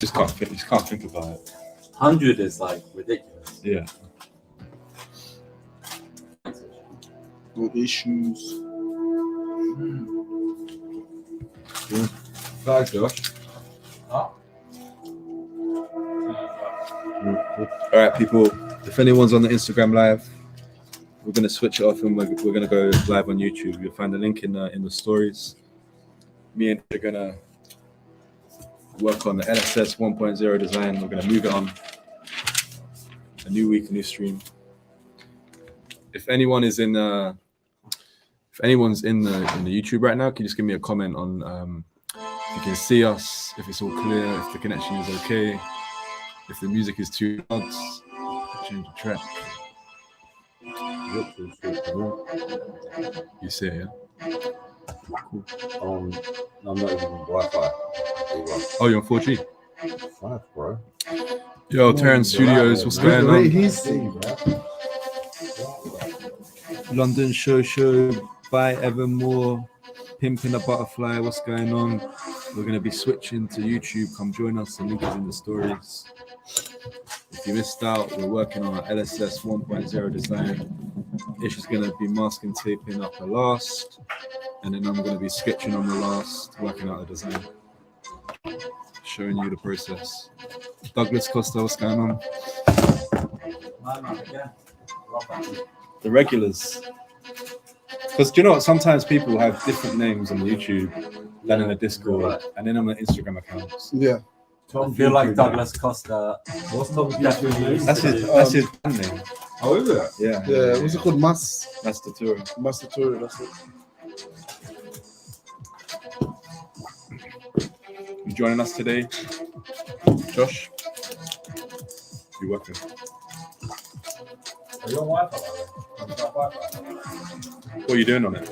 Just can't think about it. 100 is like ridiculous. Yeah. No issues. Thanks, Josh. Oh. All right, people. If anyone's on the Instagram live, we're gonna switch it off and we're gonna go live on YouTube. You'll find the link in the stories. Me and you're gonna work on the LSS 1.0 design. We're gonna move it on. A new week, a new stream. If anyone is if anyone's in the YouTube right now, can you just give me a comment on if you can see us, if it's all clear, if the connection is okay, if the music is too loud, change the track. You see it, yeah? Cool. I'm not even on Wi-Fi. Oh, you're on 4G? 5, bro. Yo, Terrence Studios, what's going on? He's London Show, by Evermore, Pimping a Butterfly, what's going on? We're going to be switching to YouTube. Come join us. The link is in the stories. If you missed out, we're working on our LSS 1.0 design. Ish is going to be masking taping up the last, and then I'm going to be sketching on the last, working out the design, showing you the process. Douglas Costa, what's going on? The regulars. Because do you know what? Sometimes people have different names on YouTube than in the Discord and then on the Instagram accounts. Yeah. I feel like Douglas Costa. What's Tom Definitely. That's his band name. Oh, is it? Yeah. Yeah. What's it called? That's the tour. Master Tour. That's it. You joining us today, Josh? You working? Are you on Wi-Fi? What are you doing on it?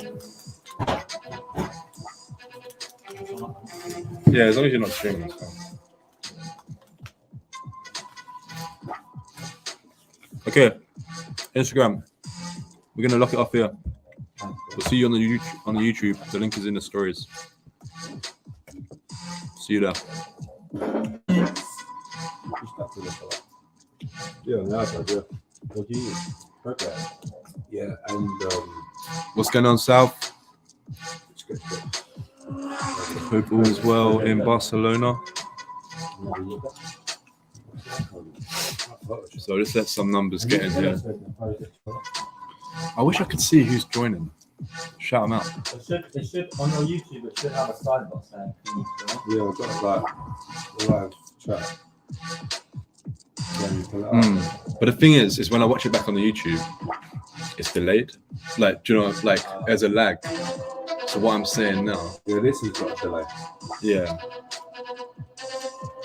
Yeah, as long as you're not streaming, it's fine. Okay, Instagram. We're gonna lock it off here. We'll see you on the YouTube. The link is in the stories. See you there. Yeah, nice idea. What do you use? Okay. Yeah, and What's going on, South? it's good. Hope all is well in Barcelona. So let's let some numbers get in here. I wish I could see who's joining. Shout them out. It should on your YouTube. It should have a sidebar saying. Yeah, we've got like live chat. Yeah, you pull it up. But the thing is when I watch it back on the YouTube, it's delayed. Like, do you know, like there's a lag. So what I'm saying now, Yeah, this has got a delay. yeah.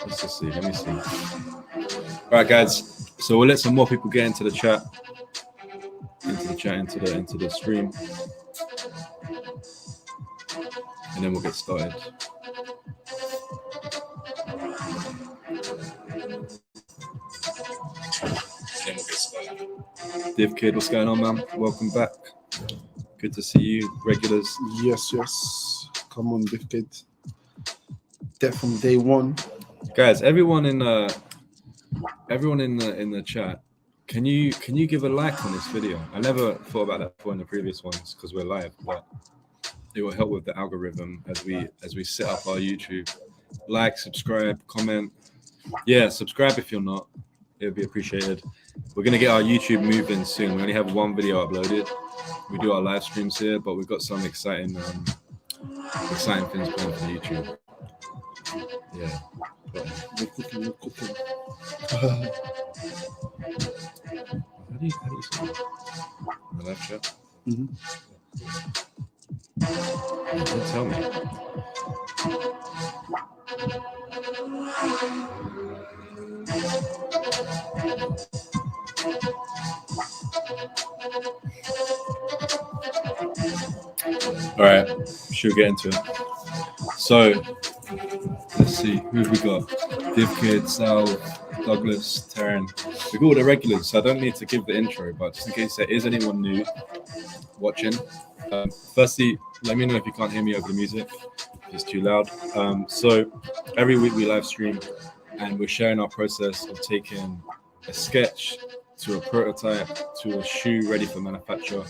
Let's just see. Let me see. All right, guys. So we'll let some more people get into the chat, into the stream, and then we'll get started. Div Kid, what's going on, man? Welcome back. Good to see you, regulars. Yes. Come on, Div Kid. There from day one. Guys, everyone in the chat, can you give a like on this video? I never thought about that before in the previous ones because we're live, but it will help with the algorithm as we set up our YouTube. Like, subscribe, comment. Yeah, subscribe if you're not. It would be appreciated. We're gonna get our YouTube moving soon. We only have one video uploaded. We do our live streams here, but we've got some exciting things planned for YouTube. Yeah. We're cooking. How do you say that? In the live chat? Don't tell me. All right, should we get into it? So, let's see, who have we got? Div Kid, Sal, Douglas, Taryn. We've got all the regulars, so I don't need to give the intro, but just in case there is anyone new watching, firstly, let me know if you can't hear me over the music. It's too loud. So every week we live stream and we're sharing our process of taking a sketch to a prototype to a shoe ready for manufacture.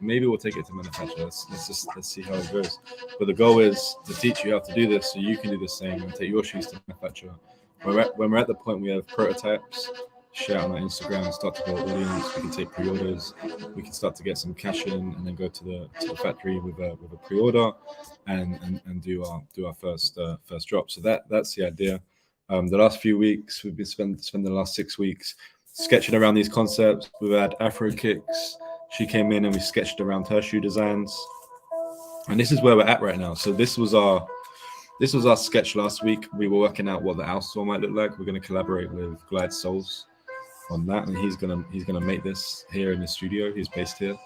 Maybe we'll take it to manufacture. Let's see how it goes. But the goal is to teach you how to do this so you can do the same and take your shoes to manufacture. When we're at the point we have prototypes, share on our Instagram, start to build audience. We can take pre-orders. We can start to get some cash in, and then go to the factory with a pre-order, and do our first drop. So that's the idea. The last few weeks we've been spending the last 6 weeks sketching around these concepts. We've had Afro Kicks. She came in and we sketched around her shoe designs, and this is where we're at right now. So this was our sketch last week. We were working out what the outsole might look like. We're going to collaborate with Glide Soles on that, and he's gonna make this here in the studio. He's based here.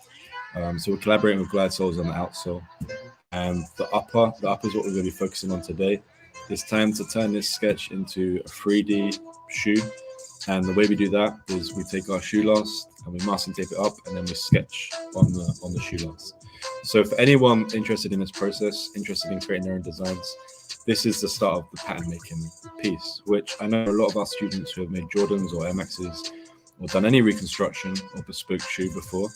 So we're collaborating with Glide Soles on the outsole, and the upper is what we're going to be focusing on today. It's time to turn this sketch into a 3D shoe, and the way we do that is we take our shoe last and we masking tape it up, and then we sketch on the shoe last. So for anyone interested in this process, interested in creating their own designs, this is the start of the pattern making piece, which I know a lot of our students who have made Jordans or Air Maxes or done any reconstruction or bespoke shoe before.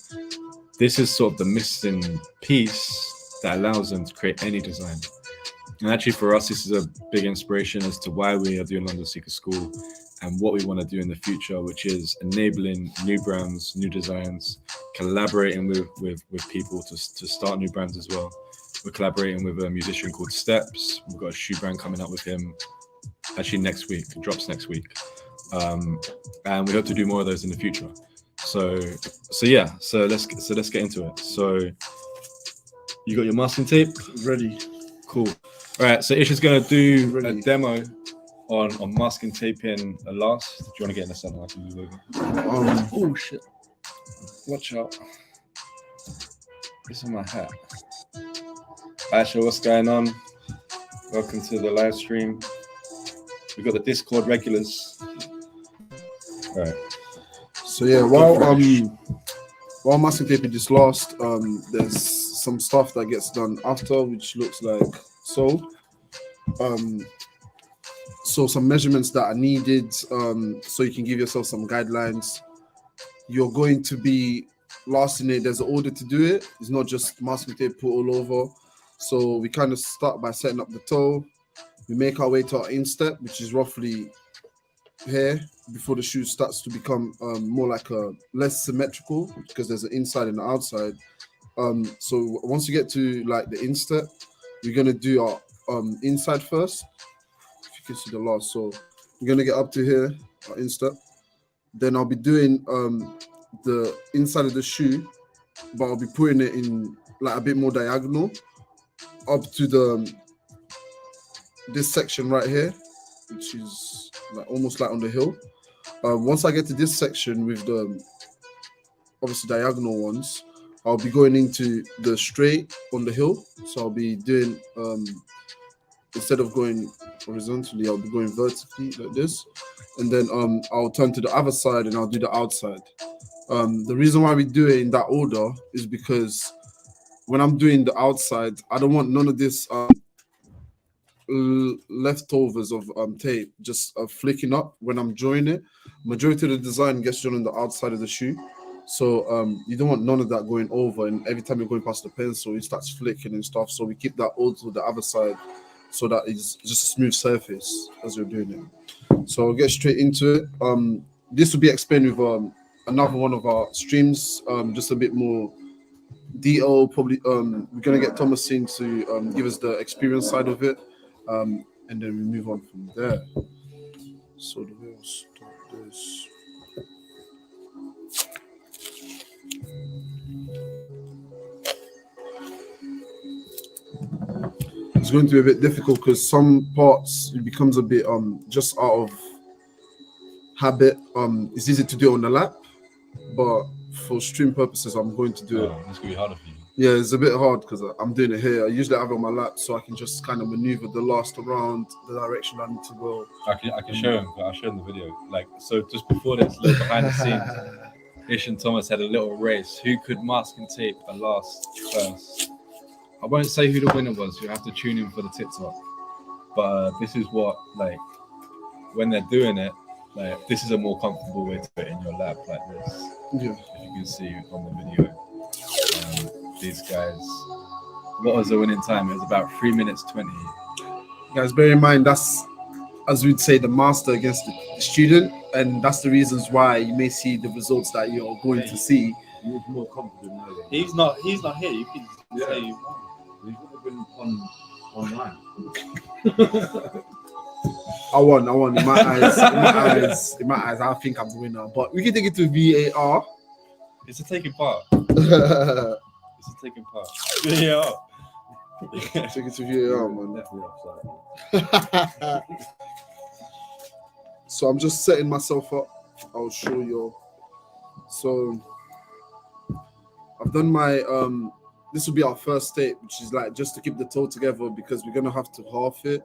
This is sort of the missing piece that allows them to create any design. And actually for us, this is a big inspiration as to why we are doing London Seeker School and what we want to do in the future, which is enabling new brands, new designs, collaborating with people to start new brands as well. We're collaborating with a musician called Steps. We've got a shoe brand coming up with him actually next week. It drops next week. And we hope to do more of those in the future. So let's get into it. So you got your masking tape? Ready. Cool. All right, so Ish is going to do Ready. a demo on masking taping a last. Do you want to get in the center? I can do it. Oh shit. Watch out. This is my hat. Asha, what's going on? Welcome to the live stream. We got the Discord regulars. All right. So yeah, while masking taping this last, there's some stuff that gets done after, which looks like so. So some measurements that are needed, so you can give yourself some guidelines. You're going to be lasting it. There's an order to do it. It's not just masking tape put all over. So we kind of start by setting up the toe. We make our way to our instep, which is roughly here before the shoe starts to become more like a less symmetrical because there's an inside and an outside. So once you get to like the instep, we're gonna do our inside first. If you can see the last, so we're gonna get up to here, our instep. Then I'll be doing the inside of the shoe, but I'll be putting it in like a bit more diagonal up to this section right here, which is like almost like on the heel. Once I get to this section with the obviously diagonal ones, I'll be going into the straight on the heel. So I'll be doing instead of going horizontally, I'll be going vertically like this, and then I'll turn to the other side and I'll do the outside. The reason why we do it in that order is because when I'm doing the outside, I don't want none of this leftovers of tape just flicking up when I'm drawing it. Majority of the design gets drawn on the outside of the shoe, so you don't want none of that going over, and every time you're going past the pencil it starts flicking and stuff. So we keep that all to the other side so that it's just a smooth surface as you're doing it. So I'll get straight into it. This will be explained with another one of our streams, just a bit more detail. Probably we're gonna get Thomas in to give us the experience side of it, and then we move on from there. So the way I'll start this. It's going to be a bit difficult because some parts it becomes a bit just out of habit. It's easy to do on the lap, but for stream purposes, I'm going to do it. It's gonna be harder for you. Yeah, it's a bit hard because I'm doing it here. I usually have it on my lap so I can just kind of maneuver the last around the direction I need to go. I can show him, but I'll show him the video. Like, so just before this, look behind the scenes, Ish and Thomas had a little race. Who could mask and tape a last first? I won't say who the winner was. You have to tune in for the TikTok. But this is what, like, when they're doing it, like this is a more comfortable way to put it in your lap like this. Yeah. If you can see on the video, these guys. What was the winning time? It was about 3 minutes 20. Guys, bear in mind that's, as we'd say, the master against the student, and that's the reasons why you may see the results that you're going to see. He was more confident earlier. He's not here. You can Yeah. say He would have been online. I won. In my eyes, I think I'm the winner. But we can take it to VAR. it's a taking part. It's a taking part. Yeah. Take it to VAR, man. Definitely upside. So I'm just setting myself up. I'll show you. So I've done my this will be our first tape, which is like just to keep the toe together because we're gonna have to half it.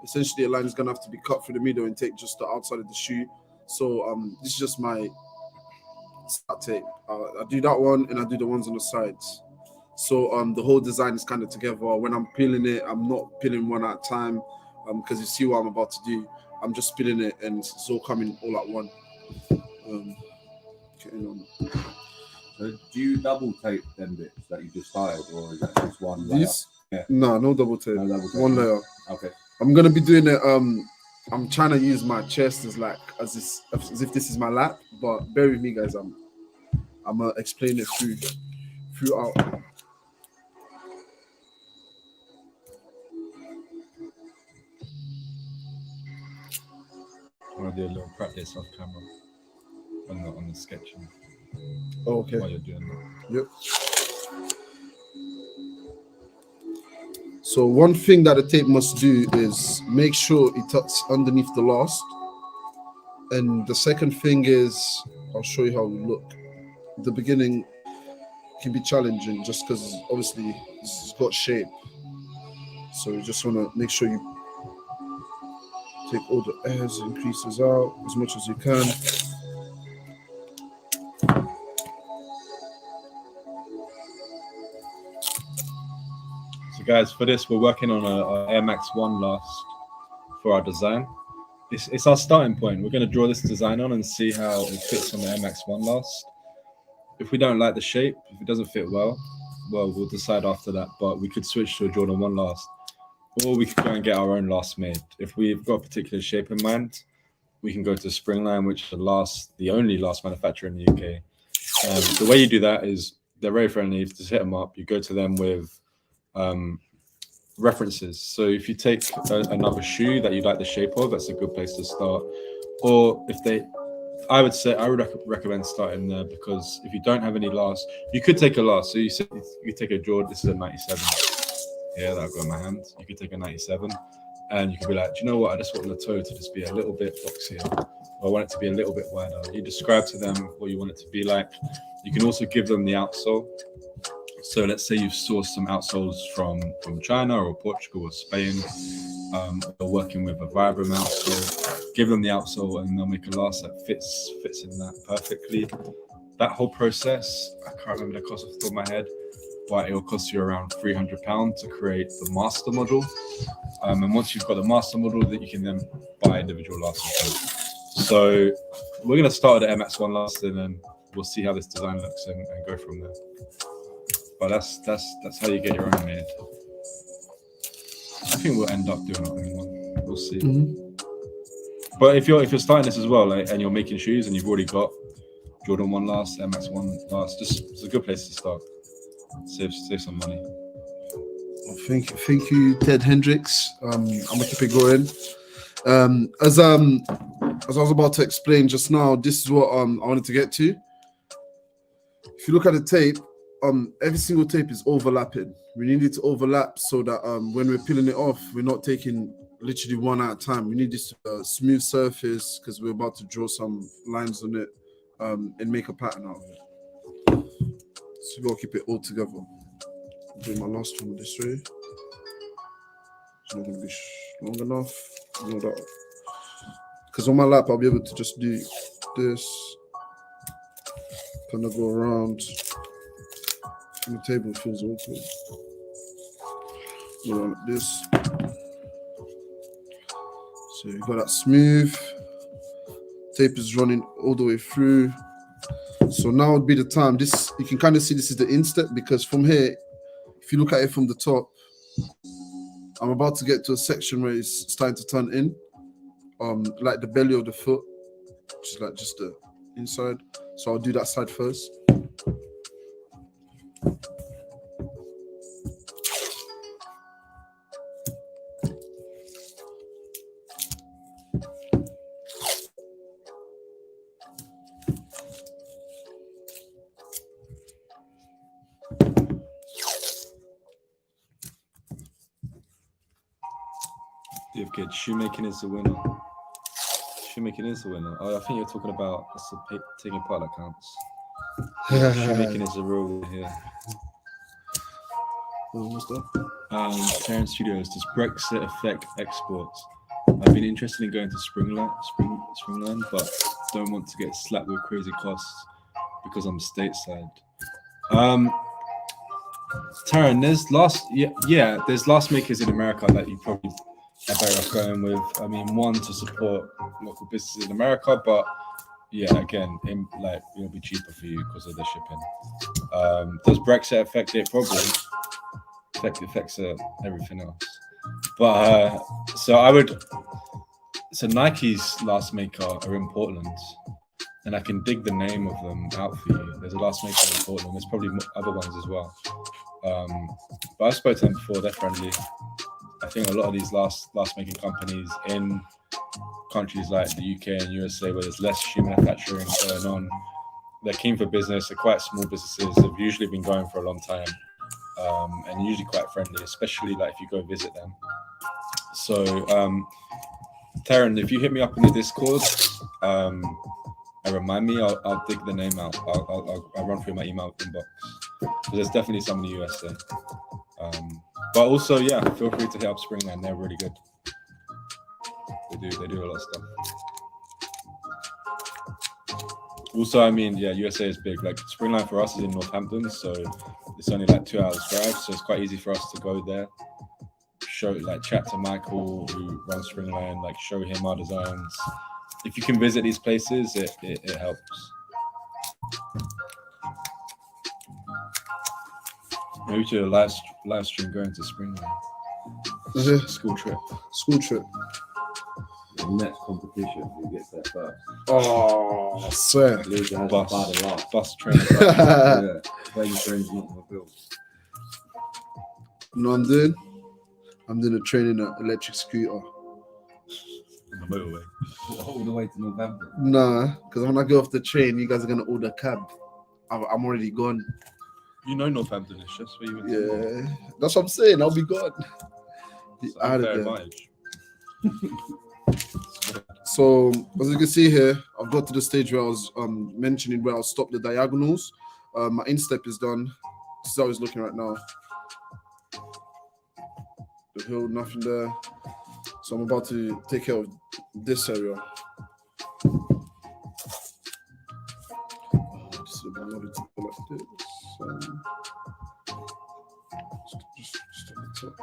Essentially, a line is gonna have to be cut through the middle and take just the outside of the shoe. So this is just my start tape. I do that one and I do the ones on the sides. So the whole design is kind of together. When I'm peeling it, I'm not peeling one at a time because you see what I'm about to do. I'm just peeling it and it's all coming all at one. Getting on. So do you double tape them bits that you just started, or is that just one layer? These? Yeah. No double tape. No double tape. One layer. Okay. I'm gonna be doing it. I'm trying to use my chest as if this is my lap, but bear with me, guys. I'm gonna explain it throughout. I want to do a little practice off camera on the sketching Oh, okay. while you're doing that. Yep. So one thing that the tape must do is make sure it tucks underneath the last. And the second thing is, I'll show you how we look. The beginning can be challenging just because obviously it's got shape. So you just want to make sure you take all the airs and creases out as much as you can. So guys, for this, we're working on a Air Max 1 last for our design. It's our starting point. We're going to draw this design on and see how it fits on the Air Max 1 last. If we don't like the shape, if it doesn't fit well, we'll decide after that. But we could switch to a Jordan 1 last, or we could go and get our own last made. If we've got a particular shape in mind, we can go to Springline, which is the only last manufacturer in the UK. The way you do that is they're very friendly. You just hit them up. You go to them with references. So if you take another shoe that you like the shape of, that's a good place to start. Or I would recommend starting there, because if you don't have any last, you could take a last. So you could take a Jordan. This is a 97. Yeah, that I've got in my hand. You could take a 97, and you could be like, do you know what? I just want the toe to just be a little bit boxier, or I want it to be a little bit wider. You describe to them what you want it to be like. You can also give them the outsole. So let's say you've sourced some outsoles from China or Portugal or Spain. They're working with a Vibram outsole. Give them the outsole and they'll make a last that fits in that perfectly. That whole process, I can't remember the cost off the top of my head, but it will cost you around £300 to create the master model. And once you've got the master model, that you can then buy individual lasts. So we're going to start with the MX1 last, and then we'll see how this design looks and go from there. But that's how you get your own made. I think we'll end up doing our own one. We'll see. But if you're starting this as well, and you're making shoes and you've already got Jordan 1 last, MX1 last, it's a good place to start. Save some money. Well, thank you, Ted Hendricks. I'm gonna keep it going. As I was about to explain just now, this is what I wanted to get to. If you look at the tape, every single tape is overlapping. We need it to overlap so that when we're peeling it off, we're not taking literally one at a time. We need this to be a smooth surface because we're about to draw some lines on it and make a pattern out of it. So we gotta keep it all together. Do my last one this way. It's not gonna be long enough. You know that. Because on my lap, I'll be able to just do this. Kind of go around. And the table feels awkward. Go around like this. So you got that smooth. Tape is running all the way through. So now would be the time. This you can kind of see this is the instep, because from here, if you look at it from the top, I'm about to get to a section where it's starting to turn in, like the belly of the foot, which is like just the inside. So I'll do that side first. Yeah, good. Shoemaking is the winner. Shoemaking is the winner. Oh, I think you're talking about taking part that counts. Shoemaking is the real winner here. What's that? Terran Studios, does Brexit affect exports? I've been interested in going to Springland, but don't want to get slapped with crazy costs because I'm stateside. Terran, there's there's last makers in America that you probably are better off going with. I mean, one, to support local businesses in America, but yeah, again, it'll be cheaper for you because of the shipping. Does Brexit affect it? Probably. It affects everything else. But so Nike's last maker are in Portland, and I can dig the name of them out for you. There's a last maker in Portland. There's probably other ones as well. But I've spoken to them before. They're friendly. I think a lot of these last making companies in countries like the UK and USA, where there's less shoe manufacturing going on, they're keen for business. They're quite small businesses. They've usually been going for a long time, and usually quite friendly, especially like if you go visit them. So, Terran, if you hit me up in the Discord, and remind me, I'll dig the name out. I'll run through my email inbox. So there's definitely some in the USA. But also, yeah, feel free to hit up Springland. They're really good. They do a lot of stuff. Also, I mean, yeah, USA is big. Like Springland for us is in Northampton, so it's only like 2 hours drive. So it's quite easy for us to go there. Chat to Michael who runs Springland, like show him our designs. If you can visit these places, it helps. Maybe to a live stream going to Springland. School trip. The next competition, who gets there first? Oh, I swear. Loser has Bus. to buy the last. Bus train. Yeah, playing trains not on the bill. You know what I'm doing? I'm doing a training an electric scooter. On the motorway. All the way to November. Nah, because when I go off the train, you guys are gonna order a cab. I'm already gone. You know Northampton is just where you went. Yeah, that's what I'm saying. I'll be gone. It's Out of unfair there. advantage. So as you can see here, I've got to the stage where I was mentioning where I'll stop the diagonals. My instep is done. This is how it's looking right now. The hill, nothing there. So I'm about to take care of this area. This is about to go like this. Just on the top.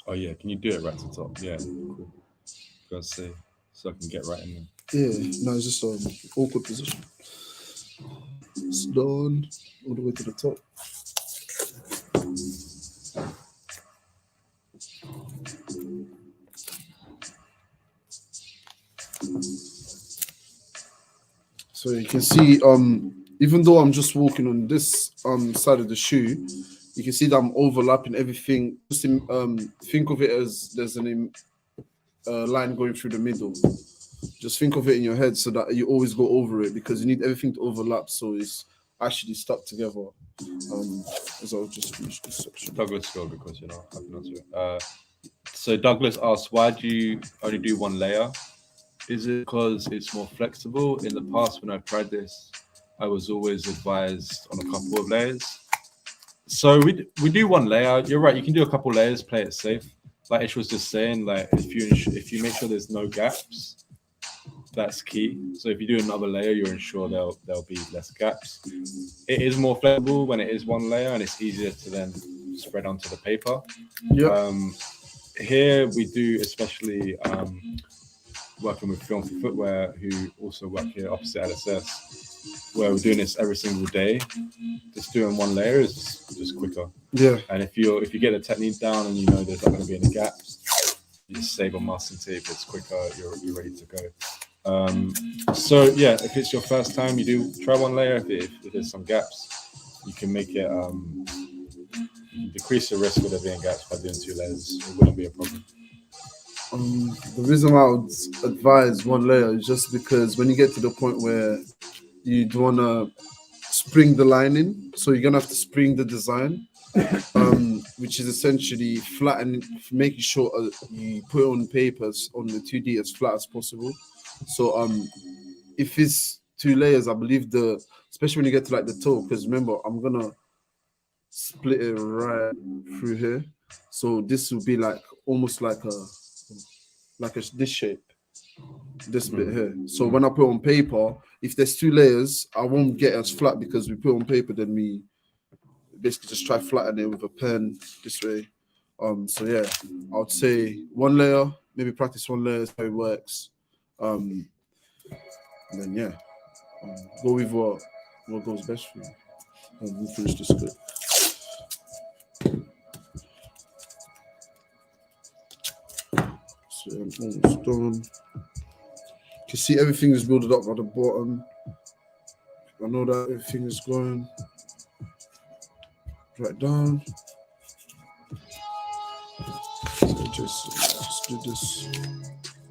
Oh yeah, can you do it right to the top? Yeah, cool. Gotta say, so I can get right in there. Yeah, no, it's just awkward position. It's done all the way to the top. So you can see, even though I'm just walking on this side of the shoe, you can see that I'm overlapping everything. Just think of it as there's a line going through the middle. Just think of it in your head so that you always go over it, because you need everything to overlap so it's actually stuck together. As I'll just finish this section. Douglas go because I can answer it. So Douglas asks, why do you only do one layer? Is it because it's more flexible? In the past, when I've tried this, I was always advised on a couple of layers. So we do one layer. You're right. You can do a couple layers, play it safe. Like Ish was just saying, like if you make sure there's no gaps, that's key. So if you do another layer, you're ensure there'll be less gaps. It is more flexible when it is one layer, and it's easier to then spread onto the paper. Yeah. Here we do, especially working with Film for Footwear, who also work here opposite LSS, where we're doing this every single day. Just doing one layer is just quicker. Yeah. And if you get the technique down and you know there's not going to be any gaps, you just save on masking tape. It's quicker. You're ready to go. So yeah, if it's your first time, you do try one layer. If there's some gaps, you can make it. You decrease the risk of there being gaps by doing 2 layers. It wouldn't be a problem. The reason why I would advise one layer is just because when you get to the point where you'd want to spring the lining, so you're gonna have to spring the design, which is essentially flattening, making sure you put it on papers on the 2D as flat as possible. So if it's 2 layers, I believe especially when you get to like the toe, because remember I'm gonna split it right through here, so this will be like almost like this shape, this bit here. So when I put on paper, if there's 2 layers, I won't get as flat because we put on paper, then we basically just try flatten it with a pen this way. So yeah, I would say one layer, maybe practice one layer, is how it works. And then yeah, go with what goes best for you. And we'll finish this clip. So I'm almost done. You can see everything is built up at the bottom. I know that everything is going right down. So just do this.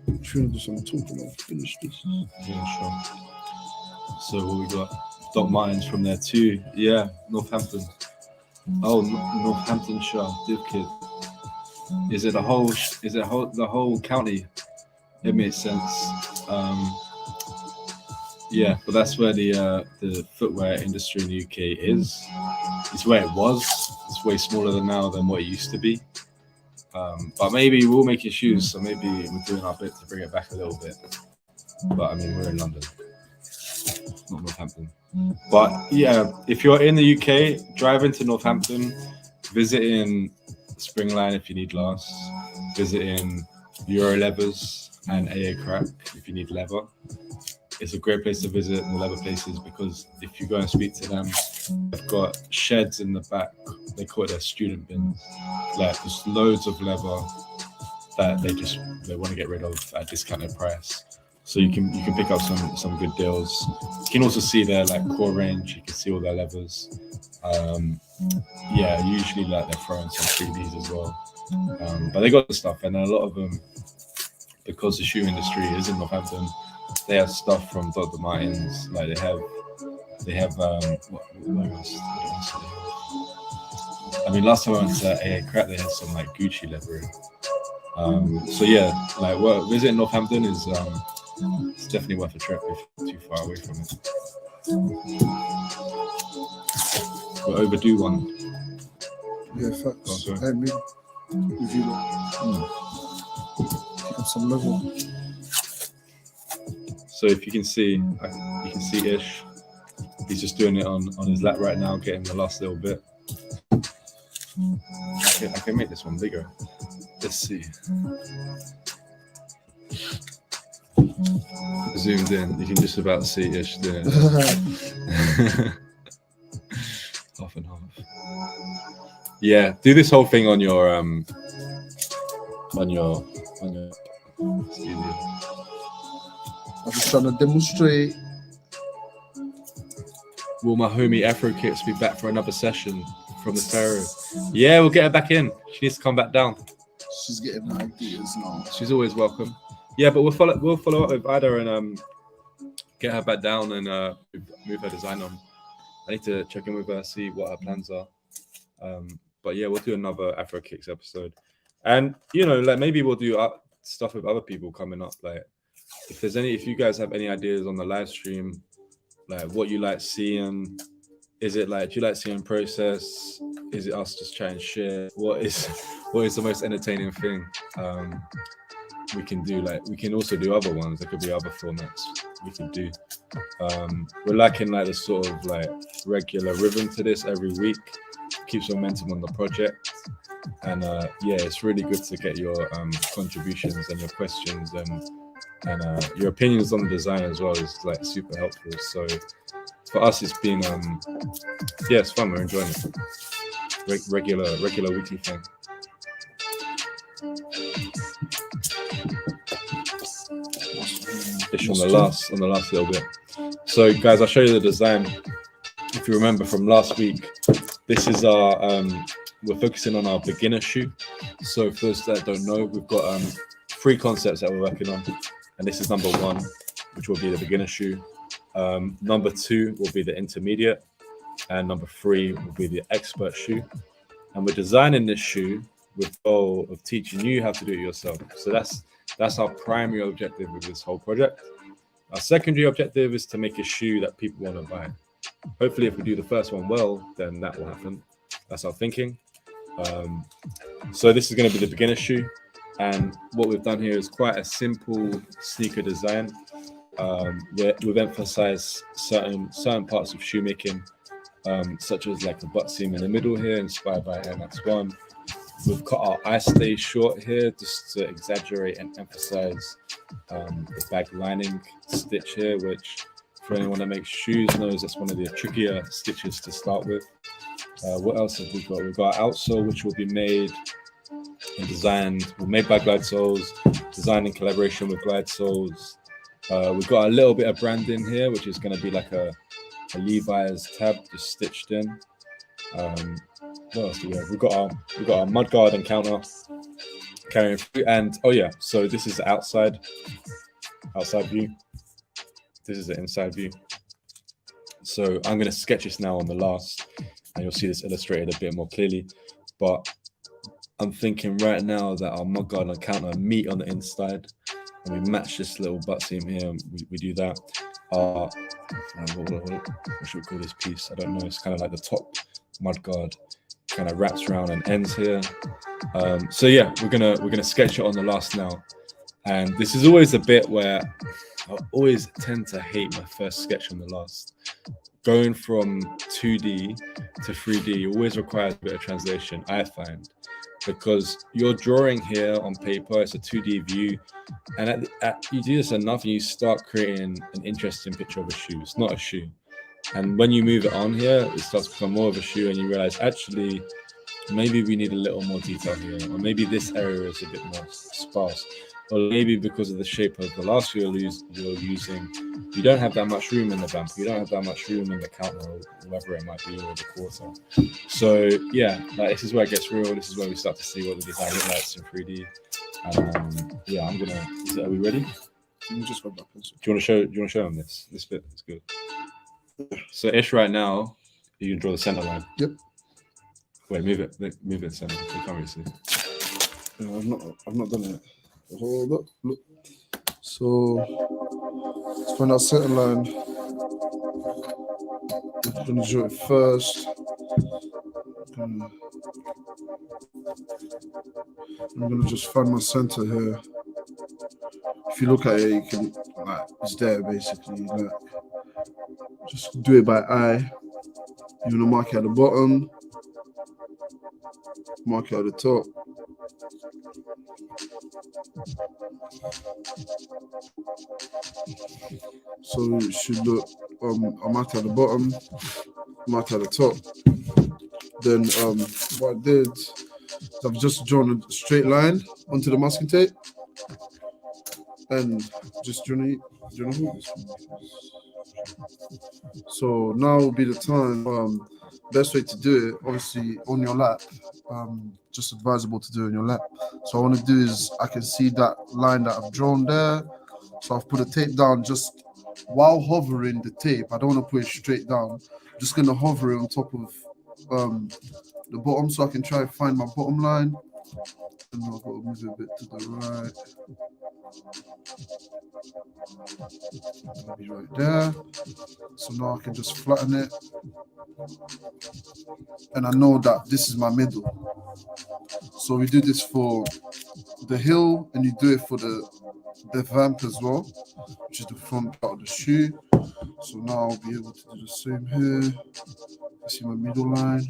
I'm trying to do some talking. I'll finish this. Yeah, sure. So what we got? Doc Martens from there too. Yeah, Northampton. Oh, Northamptonshire, Div Kid. Is it the whole county? It makes sense. Yeah, but that's where the footwear industry in the UK is. It's where it was. It's way smaller now than what it used to be. But maybe we'll make your shoes, so maybe we're doing our bit to bring it back a little bit. But I mean, we're in London, not Northampton. But yeah, if you're in the UK, drive into Northampton, visit in Springline if you need lasts, visit in Euro Levers and AA Crack if you need leather. It's a great place to visit the leather places because if you go and speak to them, they've got sheds in the back. They call it their student bins. Like there's loads of leather that they want to get rid of at a discounted price. So you can pick up some good deals. You can also see their like core range. You can see all their levers. Yeah, usually like they're throwing some freebies as well. But they got the stuff, and a lot of them, because the shoe industry is in Northampton, they have stuff from Dr. Martens. Like they have what else do they have? I mean, last time I went to AA Crack, they had some like Gucci leather. So yeah, like visiting Northampton is it's definitely worth a trip if you're too far away from it. We're overdue one. Yeah, facts. Okay. I mean, if you pick up some level. So if you can see Ish. He's just doing it on his lap right now, getting the last little bit. I can make this one bigger. Let's see. Zoomed in, you can just about see Ish doing it. Half and half. Yeah, do this whole thing on your it's easier. I'm just trying to demonstrate. Will my homie Afro Kicks be back for another session from the Pharaoh? Yeah, we'll get her back in. She needs to come back down. She's getting the ideas now. She's always welcome. Yeah, but we'll follow up with Ida and get her back down and move her design on. I need to check in with her, see what her plans are. But yeah, we'll do another Afro Kicks episode, and like maybe we'll do stuff with other people coming up. Like if you guys have any ideas on the live stream, like what you like seeing, is it like, do you like seeing process? Is it us just trying to share? What is the most entertaining thing we can do? Like, we can also do other ones. There could be other formats we could do. We're lacking like the sort of like regular rhythm to this every week. Keeps momentum on the project. And yeah, it's really good to get your contributions and your questions and your opinions on the design as well is like super helpful. So for us, it's been yeah, it's fun. We're enjoying it. Regular weekly thing. Ish on the last little bit. So guys, I'll show you the design. If you remember from last week, this is our we're focusing on our beginner shoe. So for those that don't know, we've got 3 concepts that we're working on, and this is number 1, which will be the beginner shoe. Number 2 will be the intermediate, and number 3 will be the expert shoe. And we're designing this shoe with the goal of teaching you how to do it yourself. So that's our primary objective with this whole project. Our secondary objective is to make a shoe that people want to buy. Hopefully, if we do the first one well, then that will happen. That's our thinking. So this is going to be the beginner shoe, and what we've done here is quite a simple sneaker design. We've emphasized certain parts of shoemaking, such as like the butt seam in the middle here, inspired by Air Max 1. We've cut our eye stay short here just to exaggerate and emphasize the bag lining stitch here, which for anyone that makes shoes knows that's one of the trickier stitches to start with. What else have we got? We've got our outsole, which will be made and designed. We're made by Glide Soles, designed in collaboration with Glide Soles. We've got a little bit of branding here, which is going to be like a Levi's tab just stitched in. What else do we have? We've got our mudguard and counter carrying through. And oh yeah, so this is the outside view. This is the inside view. So I'm going to sketch this now on the last, and you'll see this illustrated a bit more clearly. But I'm thinking right now that our mudguard and counter meet on the inside, and we match this little butt seam here. And we do that. What should we call this piece? I don't know. It's kind of like the top mudguard kind of wraps around and ends here. So yeah, we're gonna sketch it on the last now. And this is always a bit where I always tend to hate my first sketch on the last. Going from 2D to 3D always requires a bit of translation, I find, because you're drawing here on paper, it's a 2D view, and you do this enough and you start creating an interesting picture of a shoe. It's not a shoe. And when you move it on here, it starts to become more of a shoe, and you realize actually maybe we need a little more detail here, or maybe this area is a bit more sparse, or maybe because of the shape of the last shoe you're using, you don't have that much room in the bump, you don't have that much room in the counter, or whatever it might be, or the quarter. So yeah, like, this is where it gets real. This is where we start to see what the design looks like in 3D. Yeah, are we ready? Let me just grab my pencil. Do you want to show them this bit? It's good. So Ish, right now, you can draw the center line. Yep. Wait, move it center. You can't really see. No, I've not done it. Hold up, look. So let's find our center line. I'm gonna draw it first. I'm gonna just find my center here. If you look at it, you can, like, it's there basically. Like, just do it by eye. You're gonna mark it at the bottom, mark it at the top. So it should look, I marked at the bottom, marked at the top. Then what I did is I've just drawn a straight line onto the masking tape, and just do you know this? So now will be the time. Best way to do it, obviously on your lap. Just advisable to do it on your lap. So what I want to do is I can see that line that I've drawn there. So I've put the tape down just while hovering the tape. I don't want to put it straight down. I'm just going to hover it on top of the bottom, so I can try and find my bottom line. And I've got to move it a bit to the right. Maybe right there. So now I can just flatten it. And I know that this is my middle. So we do this for the heel and you do it for the vamp as well, which is the front part of the shoe. So now I'll be able to do the same here. See my middle line.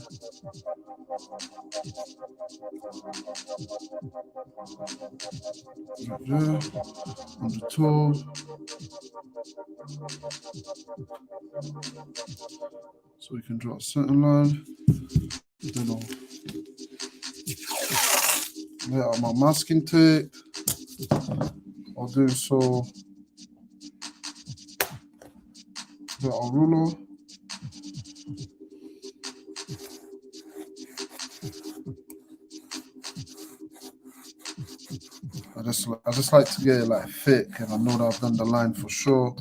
Right there, on the toe. So we can draw a center line. Then I'll lay out my masking tape. I'll do so. Get our ruler. I just like to get it like thick, and I know that I've done the line for sure.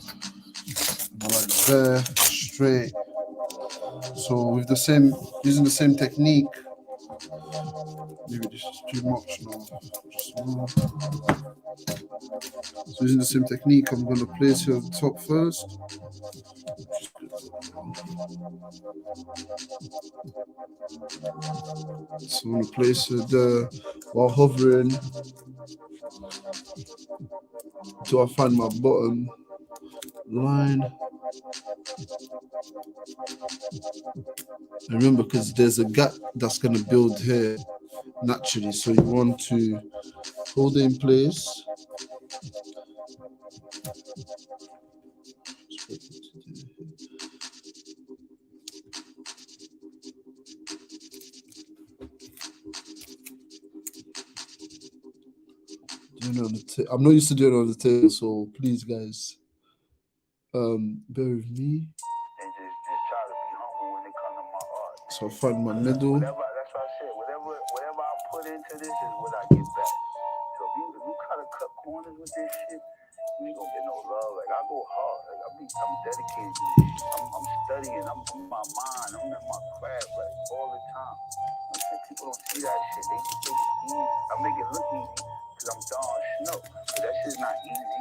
And I like there, straight. So with the same, using the same technique. Maybe this is too much now. Just more. So using the same technique, I'm gonna place it on top first. So I'm gonna place it there while hovering till I find my bottom line. And remember, because there's a gap that's gonna build here naturally, so you want to hold it in place. I'm not used to doing it on the table, so please, guys, bear with me. And just try to be humble when it comes to my art. So I find my middle. That's what I said. Whatever I put into this is what I get back. So if you cut corners with this shit, you ain't gonna get no love. Like I go hard. Like I'm dedicated to this shit. I'm studying. I'm in my mind. I'm in my craft like all the time. And people don't see that shit. They just think it's easy. I make it look easy because I'm Don Snow. But that shit's not easy.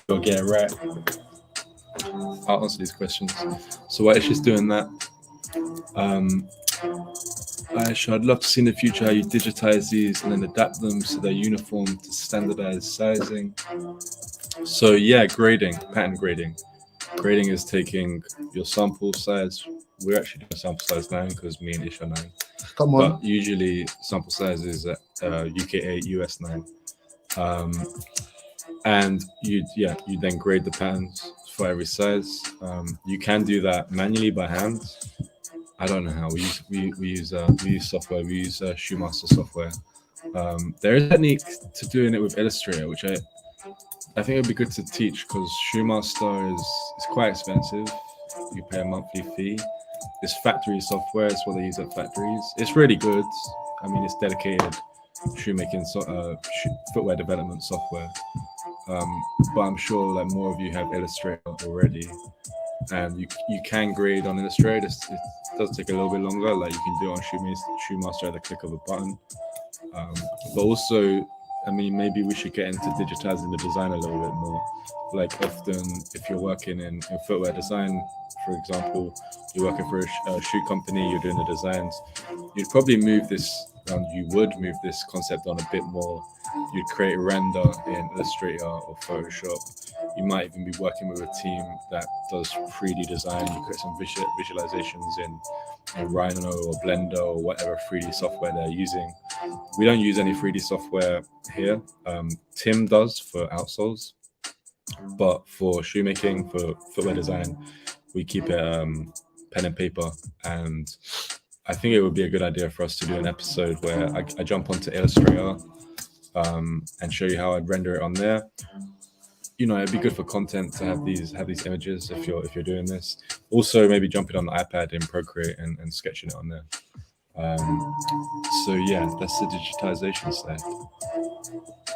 Go get it right. I'll answer these questions. So while Ish is doing that, Aisha, I'd love to see in the future how you digitize these and then adapt them so they're uniform to standardized sizing. So yeah, grading, pattern grading. Grading is taking your sample size. We're actually doing sample size 9 because me and Ish are 9. Come on. But usually sample size is at UK 8, US 9. And you then grade the patterns for every size. You can do that manually by hand. I don't know how. We use software. We use Shoemaster software. There is a technique to doing it with Illustrator, which I think it would be good to teach because Shoemaster is quite expensive. You pay a monthly fee. It's factory software. It's what they use at factories. It's really good. I mean, it's dedicated shoemaking, footwear development software. But I'm sure that more of you have Illustrator already, and you can grade on Illustrator. It does take a little bit longer. Like you can do it on Shoemaster at the click of a button. But also, I mean, maybe we should get into digitizing the design a little bit more. Like often, if you're working in footwear design, for example, you're working for a shoe company, you're doing the designs, you'd probably move this concept on a bit more. You'd create a render in Illustrator or Photoshop. You might even be working with a team that does 3D design. You create some visualizations in Rhino or Blender or whatever 3D software they're using. We don't use any 3D software here. Tim does for outsoles, but for shoemaking, for footwear design, we keep it pen and paper. And I think it would be a good idea for us to do an episode where I jump onto Illustrator and show you how I'd render it on there. You know, it'd be good for content to have these images if you're doing this. Also, maybe jumping on the iPad in Procreate and sketching it on there. So yeah, that's the digitization side.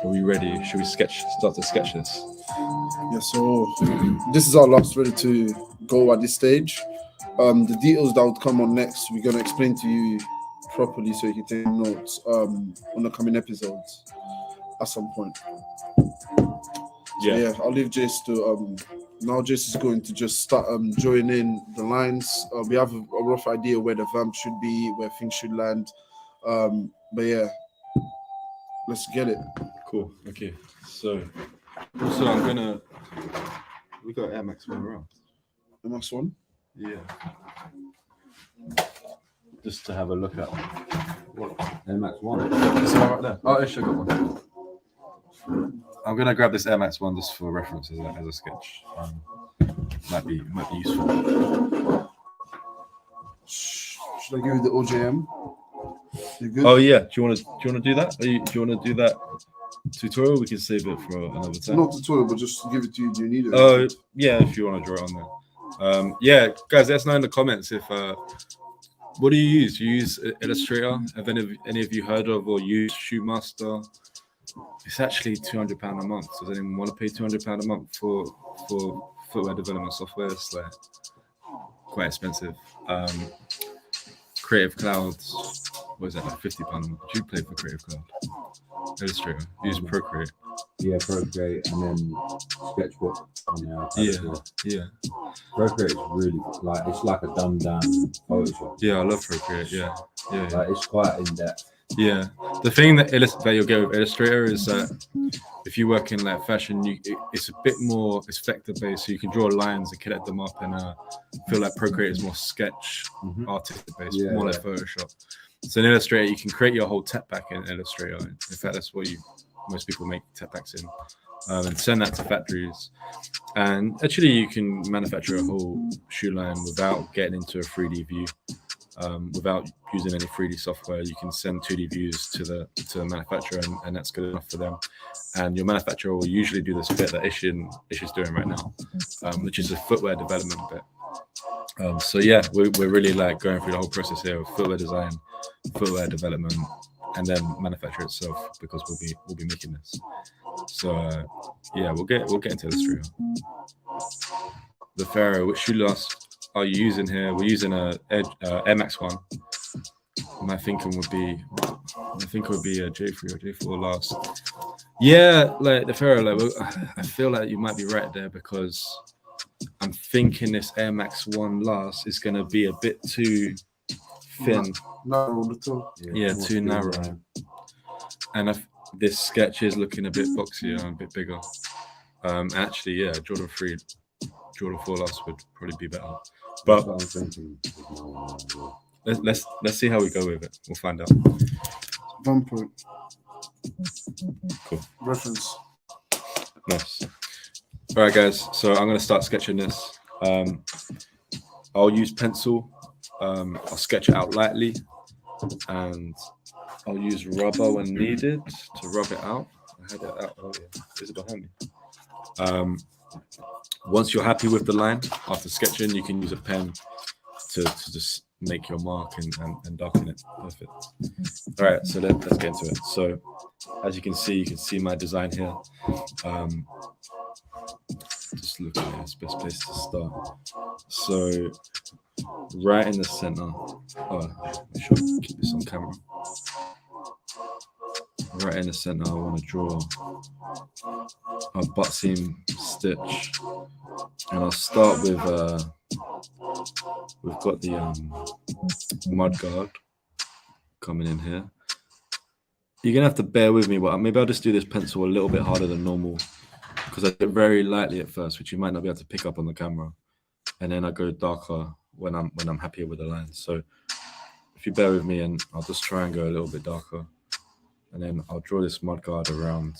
Are we ready? Should we start to sketch this? Yeah, so this is our last ready to go at this stage. The details that would come on next, we're gonna explain to you properly so you can take notes on the coming episodes at some point. So, yeah, I'll leave Jace to now. Jace is going to just start drawing in the lines. We have a rough idea where the vamp should be, where things should land. But yeah, let's get it. Cool. Okay. So also we got Air Max 1 around. The next one. Yeah. Just to have a look at Air Max 1. It's all right there. Oh, actually, I got one. I'm gonna grab this Air Max 1 just for reference as a sketch. Might be useful. Should I give you the OJM? You good? Oh yeah. Do you want to do that? Do you want to do that tutorial? We can save it for another time. Not tutorial, but just give it to you. Do you need it? Oh yeah, if you want to draw it on there. Yeah, guys, let us know in the comments if what do you use? Do you use Illustrator? Have any of you heard of or used Shoemaster? It's actually £200 a month. Does anyone want to pay £200 a month for footwear development software? It's like quite expensive. Creative Cloud, what is that, like £50 a month? Do you play for Creative Cloud? Illustrator, use Procreate. Yeah, Procreate and then Sketchbook. Yeah. Procreate is really like it's like a dumbed down Photoshop. Yeah, I love Procreate. Yeah. Like it's quite in depth. Yeah, the thing that you'll get with Illustrator is that if you work in like fashion, it's a bit more vector based, so you can draw lines and connect them up, and feel like Procreate is more sketch, artistic based, more like Photoshop. So in Illustrator, you can create your whole tech pack in Illustrator. In fact, that's what most people make tech packs in, and send that to factories. And actually, you can manufacture a whole shoe line without getting into a 3D view. Without using any 3D software, you can send 2D views to the manufacturer, and that's good enough for them. And your manufacturer will usually do this bit that Ishi's doing right now, which is a footwear development bit. So yeah, we're really like going through the whole process here of footwear design, footwear development, and then manufacture itself, because we'll be making this. So yeah, we'll get into Illustrator. The Pharaoh, which shoe last are you using here? We're using a Air Max 1. My thinking would be a J3 or J4 last. Yeah, like the Pharaoh, like, I feel like you might be right there, because I'm thinking this Air Max 1 last is going to be a bit too thin. Narrow, little. Yeah, too narrow. And this sketch is looking a bit boxier and a bit bigger. Actually, yeah, Jordan 3, Jordan 4 last would probably be better. But I'm thinking. let's see how we go with it. We'll find out. Vampire. Cool. Reference. Nice. All right, guys. So I'm gonna start sketching this. I'll use pencil. I'll sketch it out lightly, and I'll use rubber when needed to rub it out. I had it out earlier. Is it behind me? Once you're happy with the line after sketching, you can use a pen to just make your mark and darken it. Perfect. All right, so let's get into it. So as you can see my design here. Just looking at it's best place to start. So right in the center. Make sure I keep this on camera. Right in the center, I want to draw a butt seam stitch, and I'll start with we've got the mud guard coming in here. You're gonna have to bear with me, but maybe I'll just do this pencil a little bit harder than normal, because I do it very lightly at first, which you might not be able to pick up on the camera, and then I go darker when I'm happier with the lines. So if you bear with me, and I'll just try and go a little bit darker. And then I'll draw this mud guard around,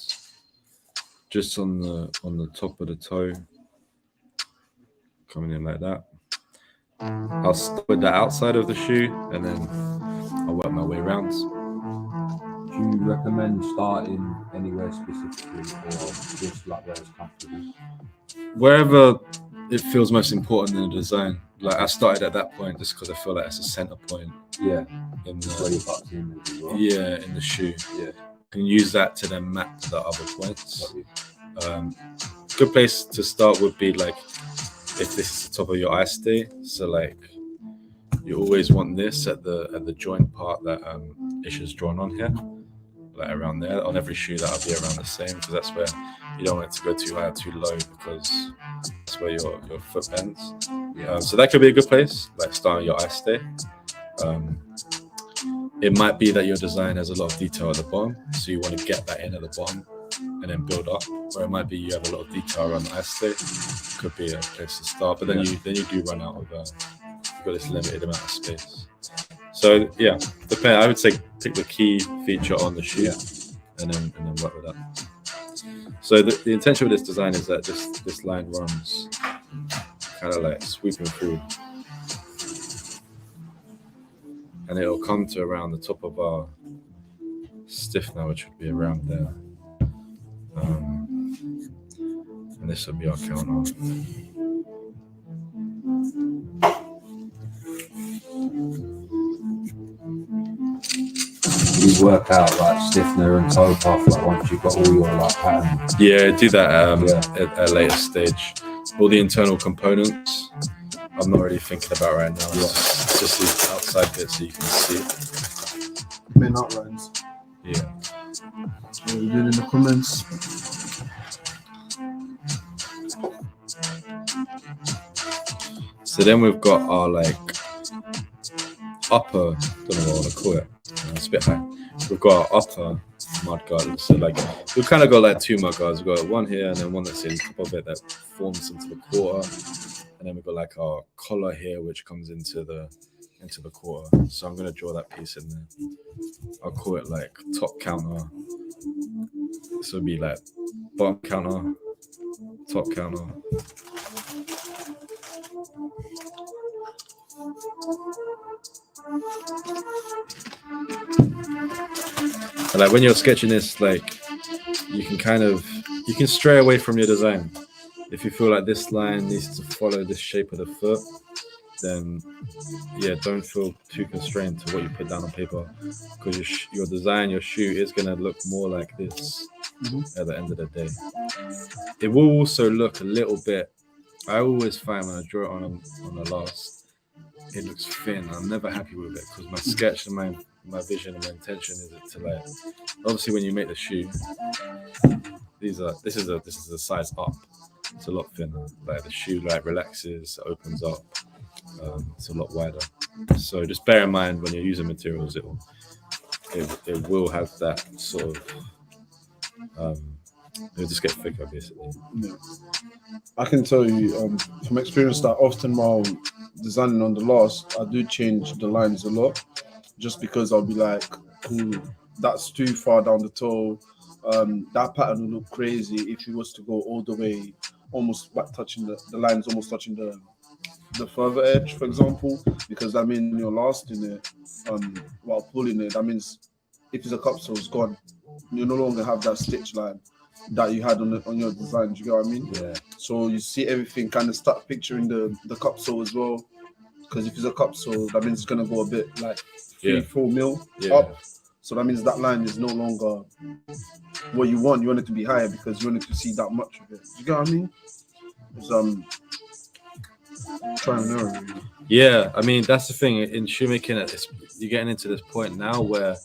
just on the top of the toe, coming in like that. I'll start with the outside of the shoe, and then I'll work my way around. Do you recommend starting anywhere specifically, or just like where it's comfortable? Wherever it feels most important in the design. Like I started at that point just because I feel like it's a center point. Yeah. In Where your butt's in as well. yeah, in the shoe. Yeah. You can use that to then map to the other points. Good place to start would be like if this is the top of your eye stay. So like you always want this at the joint part that Ish is drawn on here, like around there. On every shoe that'll be around the same, because that's where you don't want it to go too high or too low, because that's where your foot bends. So that could be a good place, like starting your eye stay. It might be that your design has a lot of detail at the bottom, so you want to get that in at the bottom and then build up. Or it might be you have a lot of detail around the eye stay. Could be a place to start, but then you do run out of you've got this limited amount of space. So yeah, I would say pick the key feature on the shoe and then work with that. So the intention of this design is that this line runs kind of like sweeping through, and it'll come to around the top of our stiffener, which would be around there. And this would be our counter. You work out like stiffener and toe puff like once you've got all your like patterns. Yeah, do that at a later stage. All the internal components, I'm not really thinking about right now. It's just these outside bits so you can see. Main outlines. Yeah. So we'll do it in the comments. So then we've got our like upper, don't know what I want to call it. It's a bit high. We've got our upper mudguard. So like we've kind of got like two mudguards. We've got one here and then one that's in top of it that forms into the quarter. And then we've got like our collar here, which comes into the quarter. So I'm gonna draw that piece in there. I'll call it like top counter. This would be like bottom counter, top counter. And like when you're sketching this, like you can stray away from your design. If you feel like this line needs to follow this shape of the foot, then yeah, don't feel too constrained to what you put down on paper, because your design, your shoe is gonna look more like this at the end of the day. It will also look a little bit. I always find when I draw it on the last, it looks thin. I'm never happy with it because my sketch and my vision and my intention is to like. Obviously, when you make the shoe, this is a size up. It's a lot thinner. Like the shoe like relaxes, opens up. It's a lot wider. So just bear in mind when you're using materials, it will have that sort of. It'll just get thicker, basically. Yeah. I can tell you from experience that often while designing on the last, I do change the lines a lot, just because I'll be like, that's too far down the toe. That pattern will look crazy if you was to go all the way, almost back touching the lines, almost touching the further edge, for example, because that means you're last in it while pulling it. That means if it's a cup sole, it's gone. You no longer have that stitch line that you had on your design. Do you get what I mean? Yeah. So you see everything, kind of start picturing the cup sole as well, because if it's a cup sole, that means it's gonna go a bit like 3-4 mil up. So that means that line is no longer what you want. You want it to be higher because you want it to see that much of it. You get what I mean? It's trying and error. Really. Yeah, I mean that's the thing in shoemaking. You're getting into this point now where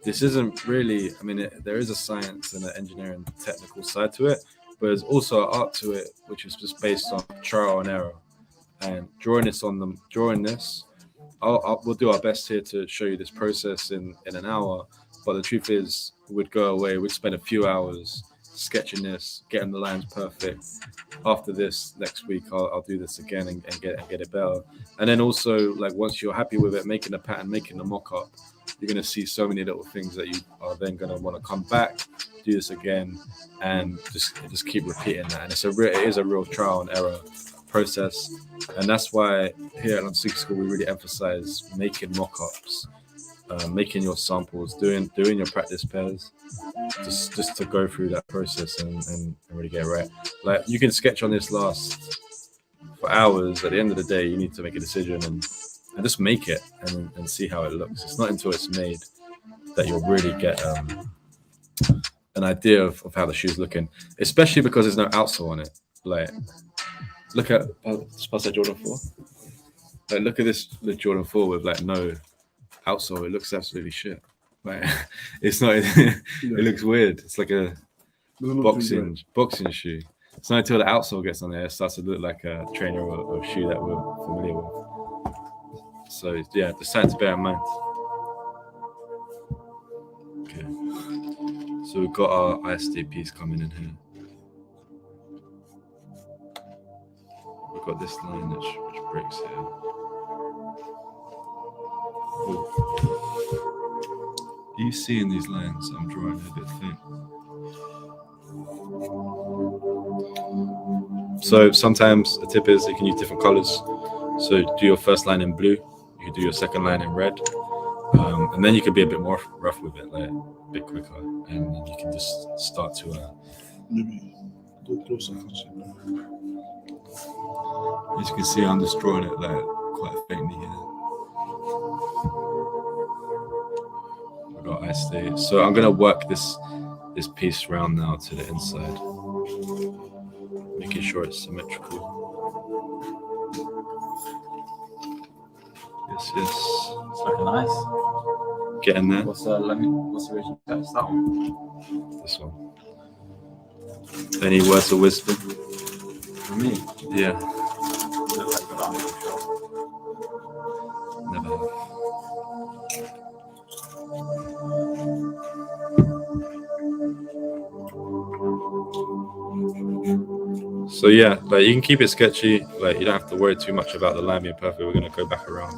this isn't really. I mean, there is a science and an engineering technical side to it, but there's also an art to it, which is just based on trial and error. And drawing this, we'll do our best here to show you this process in an hour. But the truth is, we'd go away, we'd spend a few hours sketching this, getting the lines perfect. After this, next week, I'll do this again and get it better. And then also, like once you're happy with it, making the pattern, making the mock-up, you're going to see so many little things that you are then going to want to come back, do this again, and just keep repeating that. And it is a real trial and error process. And that's why here at London School, we really emphasize making mock-ups, making your samples, doing your practice pairs, just to go through that process and really get it right. Like you can sketch on this last for hours. At the end of the day, you need to make a decision and just make it and see how it looks. It's not until it's made that you'll really get an idea of how the shoe's looking, especially because there's no outsole on it. Like Look at supposed to Jordan 4. Like, look at the Jordan 4 with like no outsole. It looks absolutely shit. Like, it's not. It looks weird. It's like a Doesn't look too boxing shoe. It's not until the outsole gets on there it starts to look like a trainer or shoe that we're familiar with. So yeah, the sign to bear in mind. Okay. So we've got our ISD piece coming in here. We've got this line which breaks here. Ooh. Are you seeing these lines I'm drawing a bit faint? So sometimes the tip is you can use different colors. So do your first line in blue, you can do your second line in red, and then you can be a bit more rough with it, like a bit quicker, and then you can just start to. Maybe go closer. As you can see, I'm just drawing it like quite faintly here. We got I stay. So I'm gonna work this piece round now to the inside, making sure it's symmetrical. Yes. It's looking nice. Getting there. What's the original text? That one. This one. Any words of wisdom? For me, Yeah. it looks like good arm, sure. Never have. So yeah, like you can keep it sketchy. Like you don't have to worry too much about the line being perfect. We're gonna go back around.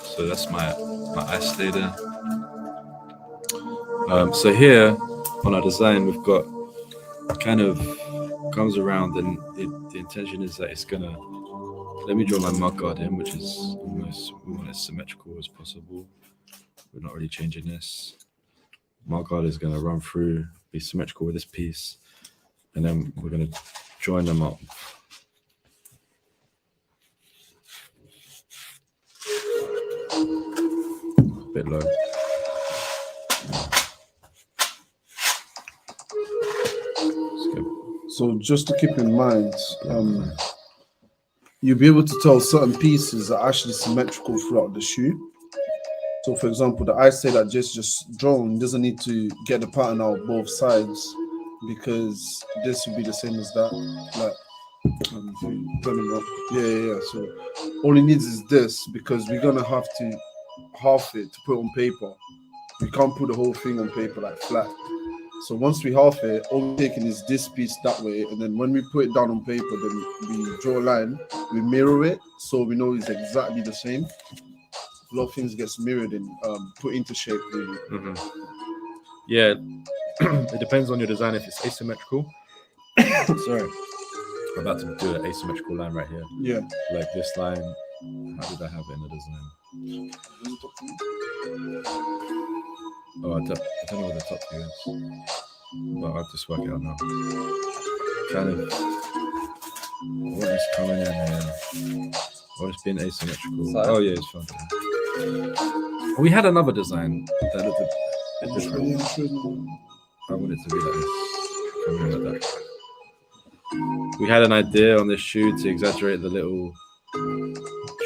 So that's my I stay there. So here on our design, we've got kind of comes around, and the intention is that it's gonna. Let me draw my mud guard in, which is almost we want it as symmetrical as possible. We're not really changing this. Mud guard is gonna run through, be symmetrical with this piece, and then we're gonna join them up. A bit low. So just to keep in mind, you'll be able to tell certain pieces are actually symmetrical throughout the shoe. So for example, the eye stay that just drawn doesn't need to get the pattern out both sides, because this would be the same as that. Like, turning up. Yeah. So all it needs is this, because we're gonna have to half it to put on paper. We can't put the whole thing on paper like flat. So once we half it, all we're taking is this piece that way, and then when we put it down on paper, then we draw a line, we mirror it, so we know it's exactly the same. A lot of things gets mirrored and put into shape, really. Mm-hmm. Yeah, it depends on your design. If it's asymmetrical, sorry, I'm about to do an asymmetrical line right here. Yeah. Like this line. How did I have it in the design? Oh, I don't know where the top view is, but I'll just work it out now. Kind of what is coming in here? Or it's being asymmetrical. Sorry? Oh yeah, it's fine. We had another design that looked a bit different. I want it to be like this. Something like that. We had an idea on this shoe to exaggerate the little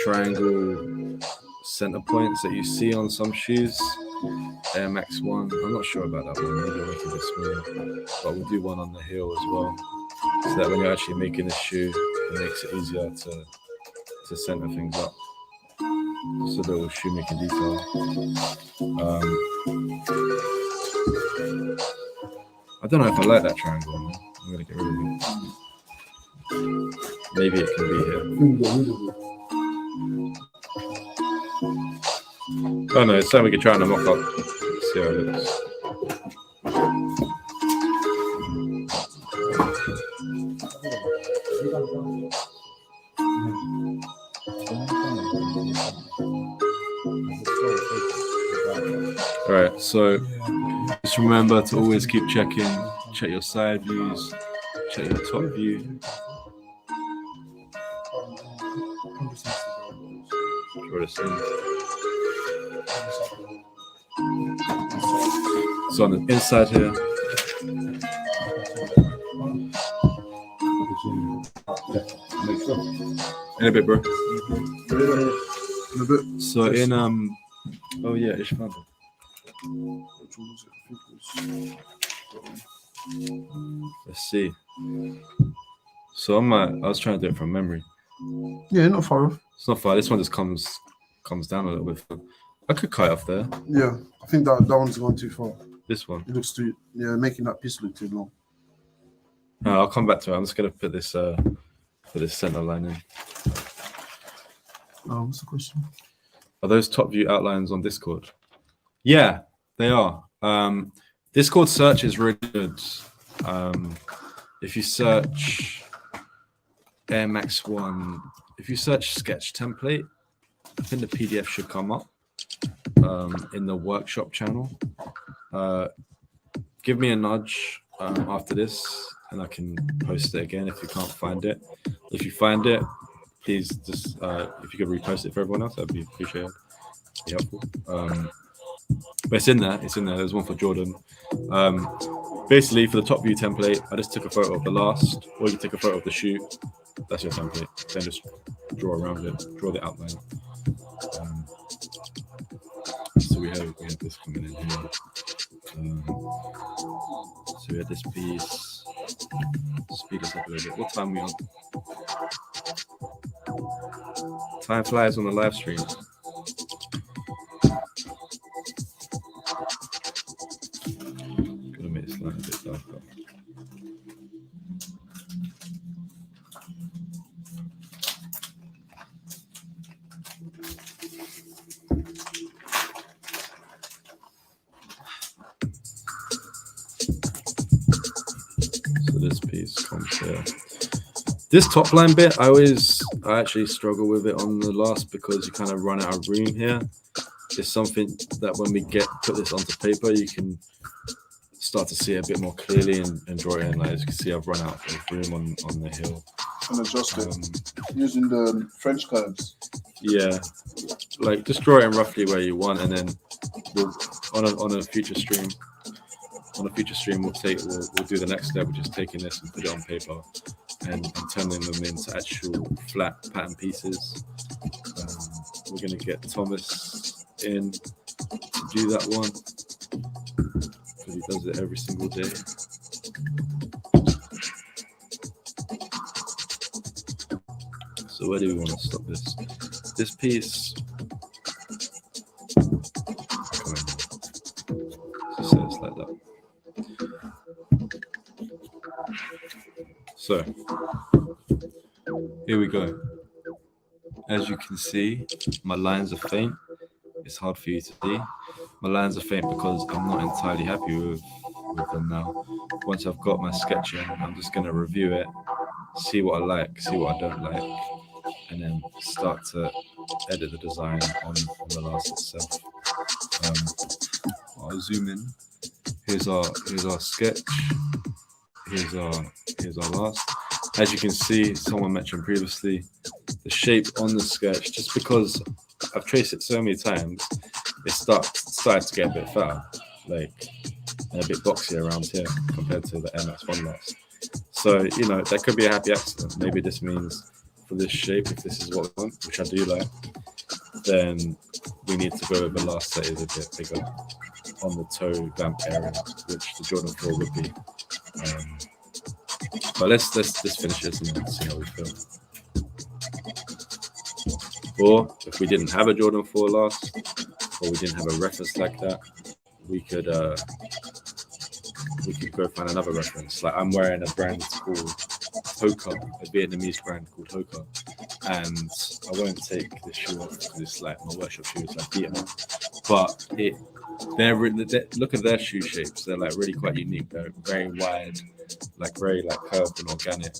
triangle center points that you see on some shoes. Air Max 1. I'm not sure about that one. Maybe I'll make it a bit smaller. But we'll do one on the heel as well. So that when you're actually making the shoe, it makes it easier to center things up. Just a little shoemaking detail. I don't know if I like that triangle. Man. I'm going to get rid of it. Maybe it can be here. Oh no, it's something we can try on the mock up. See how it looks. Alright, so just remember to always keep checking. Check your side views, check your top view. Draw this in. So on the inside here, in a bit, bro. In a bit. So in oh yeah, it's fun. Let's see. So I was trying to do it from memory. Yeah, not far off. It's not far. This one just comes down a little bit. I could cut it off there. Yeah, I think that one's gone too far. This one. It looks too, making that piece look too long. No, I'll come back to it. I'm just gonna put this center line in. What's the question? Are those top view outlines on Discord? Yeah, they are. Discord search is really good. If you search Air Max 1, if you search sketch template, I think the PDF should come up in the workshop channel. Give me a nudge after this and I can post it again if you can't find it. If you find it, please just if you could repost it for everyone else, that'd be appreciated. Be helpful. But it's in there. There's one for Jordan. Basically, for the top view template, I just took a photo of the last, or you take a photo of the shoot. That's your template. Then just draw around it, draw the outline. So we have this coming in here. So we had this piece. Speed us up a little bit. What time are we on? Time flies on the live stream. Gonna make this line a bit darker. So this piece comes here. This top line bit, I actually struggle with it on the last because you kind of run out of room here. It's something that when we put this onto paper, you can start to see it a bit more clearly and draw it in. Like as you can see, I've run out of room on the hill. And adjust it using the French curves. Yeah, like just draw it in roughly where you want, and then on a future stream, we'll do the next step, which is taking this and put it on paper and turning them into actual flat pattern pieces. We're gonna get Thomas in to do that one because he does it every single day. So where do we want to stop this? This piece. So it's like that. So here we go. As you can see, my lines are faint. It's hard for you to see. My lines are faint because I'm not entirely happy with them now. Once I've got my sketch in, I'm just going to review it, see what I like, see what I don't like, and then start to edit the design on the last itself. I'll zoom in. Here's our sketch. Here's our last. As you can see, someone mentioned previously, the shape on the sketch, just because I've traced it so many times, it started to get a bit fatter, like and a bit boxier around here compared to the MX1 last. So, that could be a happy accident. Maybe this means for this shape, if this is what we want, which I do like, then we need to go with the last that is a bit bigger on the toe vamp area, which the Jordan 4 would be. But let's finish this and see how we feel. Or if we didn't have a Jordan 4 last, or we didn't have a reference like that, we could go find another reference. Like I'm wearing a brand called Hoka, a Vietnamese brand called Hoka, and I won't take the shoe off because it's like my workshop shoe is like Vietnam. But look at their shoe shapes. They're like really quite unique. They're very wide, like very like curved and organic.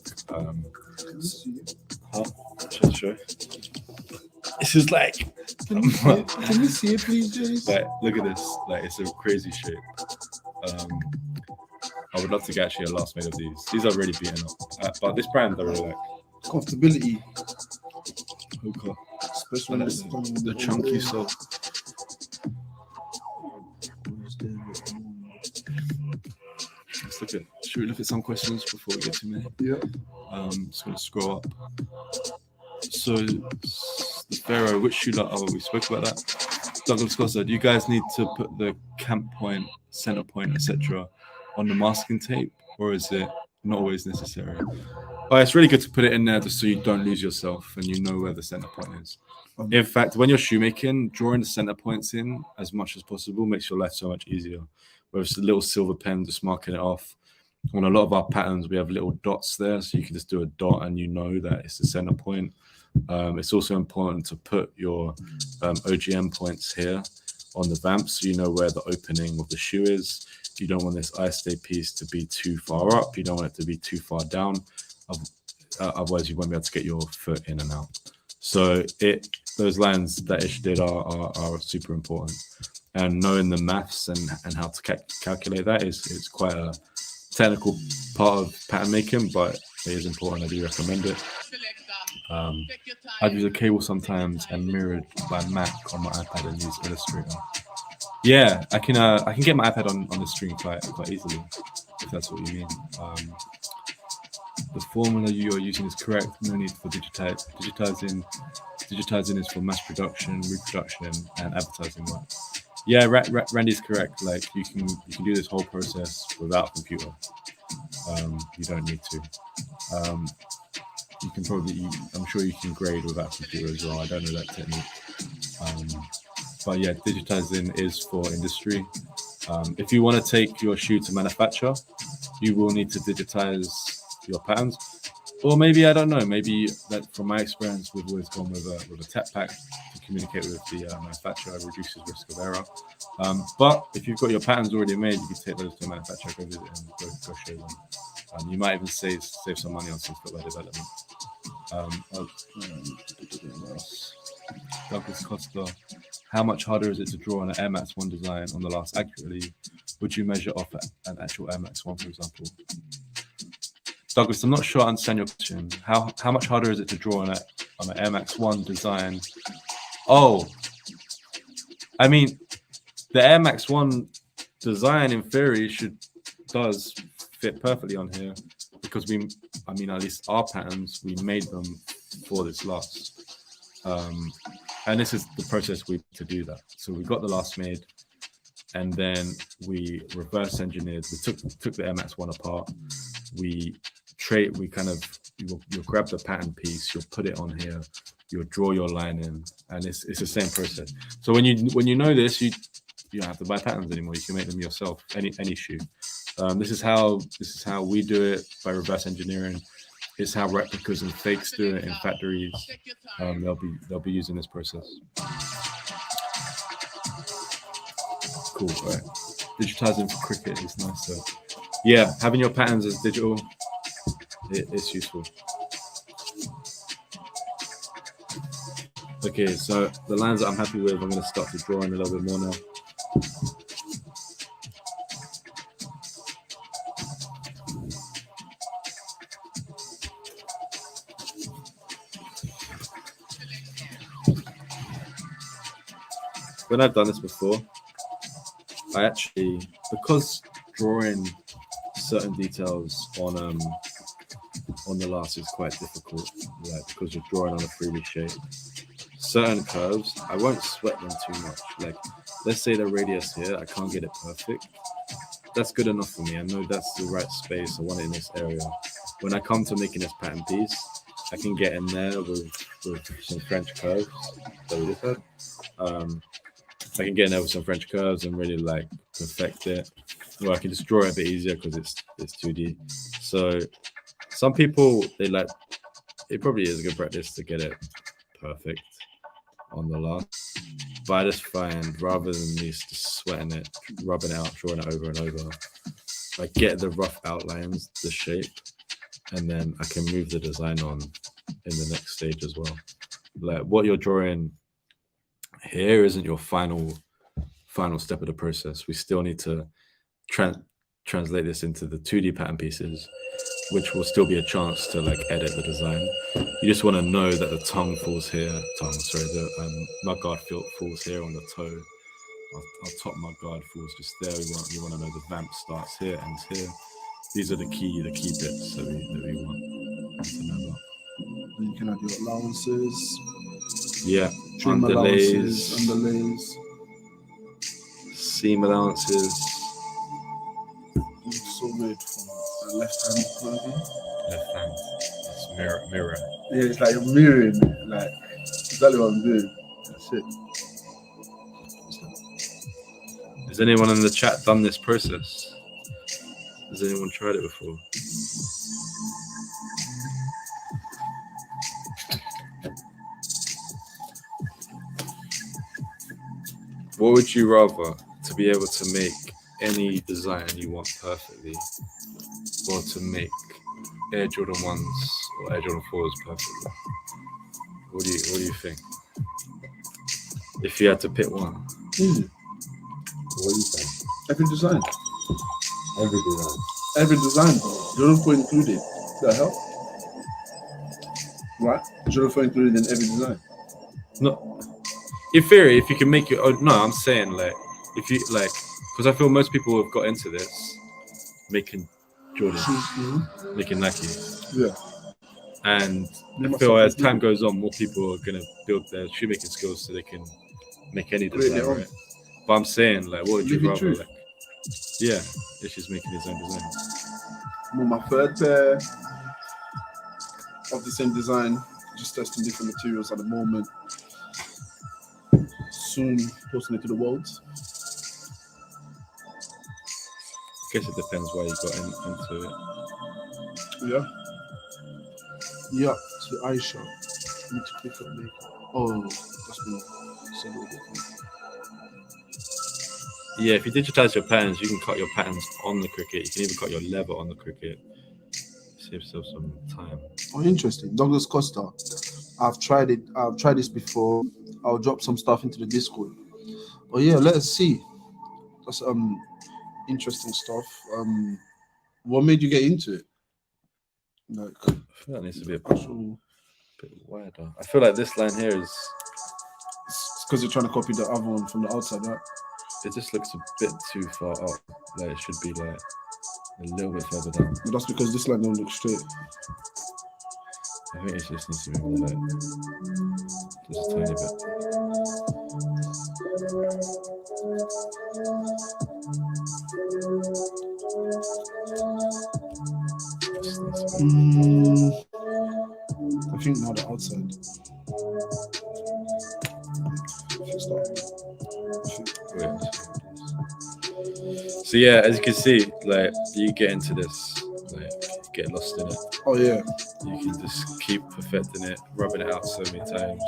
Sure. This is like. Can you see it, please, Jace? Like, look at this. Like, it's a crazy shape. I would love to get actually a last made of these. These are really beaten up. But this brand, I really like. Comfortability. Hoka. Especially The chunky sole. Should we look at some questions before we get to me? Yeah. Just gonna scroll up. So the Pharaoh, which shoe like? Oh, we spoke about that. Douglas Costa, do you guys need to put the camp point, center point, etc. on the masking tape, or is it not always necessary? Oh, it's really good to put it in there just so you don't lose yourself and you know where the center point is. In fact, when you're shoemaking, drawing the center points in as much as possible makes your life so much easier. Whereas a little silver pen, just marking it off. On a lot of our patterns, we have little dots there, so you can just do a dot and you know that it's the center point. It's also important to put your OGM points here on the vamp so you know where the opening of the shoe is. You don't want this ice stay piece to be too far up. You don't want it to be too far down. Otherwise, you won't be able to get your foot in and out. So those lines that Ish did are super important. And knowing the maths and how to calculate that is quite a technical part of pattern making, but it is important. I do recommend it. I use a cable sometimes and mirrored by Mac on my iPad and use Illustrator. Yeah, I can get my iPad on the screen quite easily, if that's what you mean. The formula you are using is correct. No need for digitizing. Digitizing is for mass production, reproduction, and advertising work. Yeah, Randy's correct. Like you can do this whole process without a computer. You don't need to. You can probably, I'm sure you can grade without a computer as well. I don't know that technique. But yeah, digitizing is for industry. If you want to take your shoe to manufacture, you will need to digitize your patterns. Or maybe, I don't know, maybe that from my experience, we've always gone with a tech pack to communicate with the manufacturer, reduces risk of error. But if you've got your patterns already made, you can take those to a manufacturer, go visit and go show them. You might even save some money on some footwear development. Douglas Costa, how much harder is it to draw on an Air Max 1 design on the last accurately? Would you measure off an actual Air Max 1, for example? Douglas, I'm not sure I understand your question. How much harder is it to draw on an Air Max 1 design? Oh, I mean, the Air Max 1 design in theory does fit perfectly on here because at least our patterns, we made them for this last. And this is the process to do that. So we got the last made, and then we reverse engineered. We took the Air Max 1 apart. You'll grab the pattern piece, you'll put it on here, you'll draw your line in, and it's the same process. So when you know this, you don't have to buy patterns anymore. You can make them yourself, any shoe. This is how we do it by reverse engineering. It's how replicas and fakes do it in factories. They'll be using this process. Cool, right? Digitizing for cricket is nice. So yeah, having your patterns as digital, it's useful. Okay, so the lines that I'm happy with, I'm going to start to draw in a little bit more now. When I've done this before, I actually, because drawing certain details on the last is quite difficult, like because you're drawing on a freely shape. Certain curves, I won't sweat them too much. Like, let's say the radius here, I can't get it perfect. That's good enough for me. I know that's the right space. I want it in this area. When I come to making this pattern piece, I can get in there with some French curves that we just had. I can get in there with some French curves and really like perfect it. Or I can just draw it a bit easier because it's 2D. So some people, it probably is a good practice to get it perfect on the last. But I just find rather than me just sweating it, rubbing it out, drawing it over and over, I get the rough outlines, the shape, and then I can move the design on in the next stage as well. Like what you're drawing here isn't your final step of the process. We still need to translate this into the 2D pattern pieces, which will still be a chance to like edit the design. You just want to know that the tongue falls here. The mudguard falls here on the toe. Our top mudguard falls just there. You want to know the vamp starts here, ends here. These are the key bits that we want to know about. Then you can add your allowances, Yeah, trim allowances, underlays, underlays. seam allowances, It's so weird from the left hand point of view. left hand. That's mirror. Yeah, it's like you're mirroring, like exactly what I'm doing. That's it. Has anyone in the chat done this process? Has anyone tried it before? What would you rather, to be able to make any design you want perfectly, or to make Air Jordan 1s or Air Jordan 4s perfectly? What do you think? If you had to pick one. Easy. What do you think? Every design. Every design. Every design. Jordan 4 included. The hell? Right? Jordan 4 included in every design. No, in theory, if you can make it. Oh, no, I'm saying like if you like, because I feel most people have got into this making Jordan, making Nike, Yeah. and They I must feel have as time included. goes on, more people are gonna build their shoemaking skills so they can make any Create design, their own. right? But I'm saying like, what would you Living rather? truth. Like, yeah, if she's making his own design. I'm on my third pair of the same design, just testing different materials at the moment. Soon posting it to the world. I guess it depends why you got into it. Yeah. Yeah, to Aisha. Need to click up later. Oh, that's not. It's a little different. Yeah, if you digitize your patterns, you can cut your patterns on the Cricut. You can even cut your lever on the Cricut. Save yourself some time. Oh, interesting. Douglas Costa. I've tried it. I've tried this before. I'll drop some stuff into the Discord. Oh yeah, let us see. That's interesting stuff. What made you get into it? Like I feel that needs to be a actual. bit wider. I feel like this line here is. It's because you're trying to copy the other one from the outside, right? It just looks a bit too far up. Like it should be like a little bit further down. But that's because this line don't look straight. I think it just needs to be more like just a tiny bit. Just needs to I think now the outside. be- So yeah, as you can see, like you get into this, like get lost in it. Oh yeah. You can just keep perfecting it, rubbing it out so many times.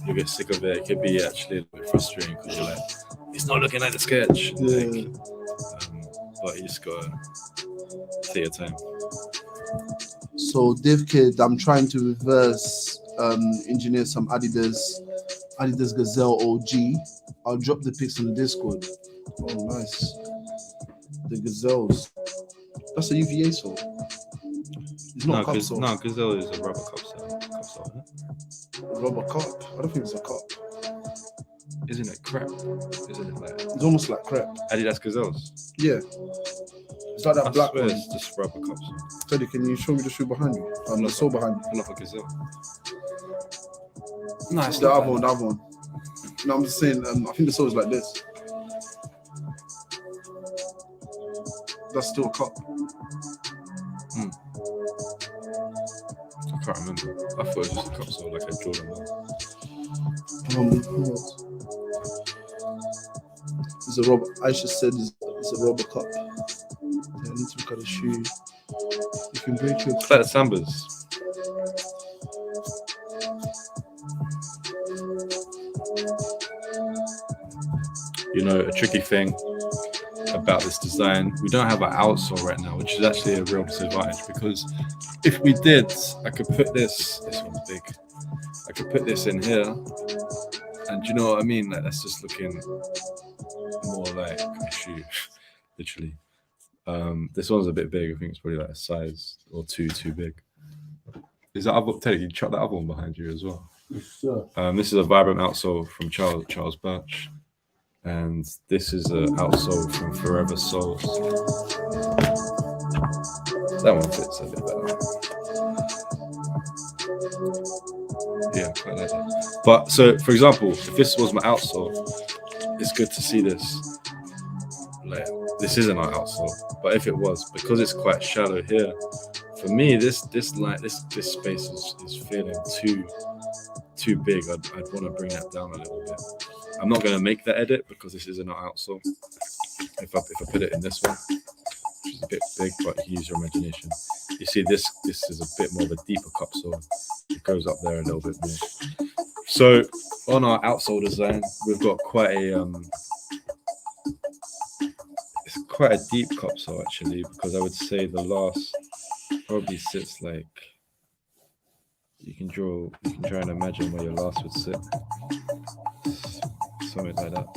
You'll get sick of it. It could be actually a little bit frustrating because you're like, it's not looking like the sketch. Yeah. Like, but you just gotta take your time. So Dave Kid, I'm trying to reverse engineer some Adidas Gazelle OG. I'll drop the pics on the Discord. Oh nice. The Gazelles. That's a UVA sole. It's not a cup sole. No, Gazelle is a rubber cup sole, isn't it? A rubber cup. I don't think it's a cup. Isn't it crap? Isn't it like It's almost like crap. Adidas Gazelles? Yeah. It's like that I black swear one. it's just rubber cup sole. Teddy, can you show me the shoe behind you? The sole behind you. Pull up a Gazelle. No, it's The not other one, the other one. No, I'm just saying, I think the sole is like this. That's still a cup. I can't remember. I thought it was just a cup sole, like a Jordan one. What? It's a rubber. Aisha said it's a rubber cup. Yeah, I need to look at the shoe. You can break your. It's like the Sambas. You know, a tricky thing about this design, we don't have an outsole right now, which is actually a real disadvantage because if we did, I could put this one's big, I could put this in here, and you know what I mean? Like that's just looking more like a shoe, literally. This one's a bit big. I think it's probably like a size or two too big. Is that other? Teddy, you chuck that other one behind you as well. Sure. This is a Vibrant outsole from Charles Birch, and this is an outsole from Forever Soles. That one fits a bit better. Yeah, quite like that. But so, for example, if this was my outsole, it's good to see this. Like, this isn't our outsole, but if it was, because it's quite shallow here, for me, this space is feeling too big. I'd want to bring that down a little bit. I'm not going to make that edit because this isn't our outsole. If I put it in this one, which is a bit big, but you use your imagination. You see, this is a bit more of a deeper cup sole. It goes up there a little bit more. So on our outsole design, we've got quite a it's quite a deep cup sole actually, because I would say the last probably sits like, you can try and imagine where your last would sit. Something like that.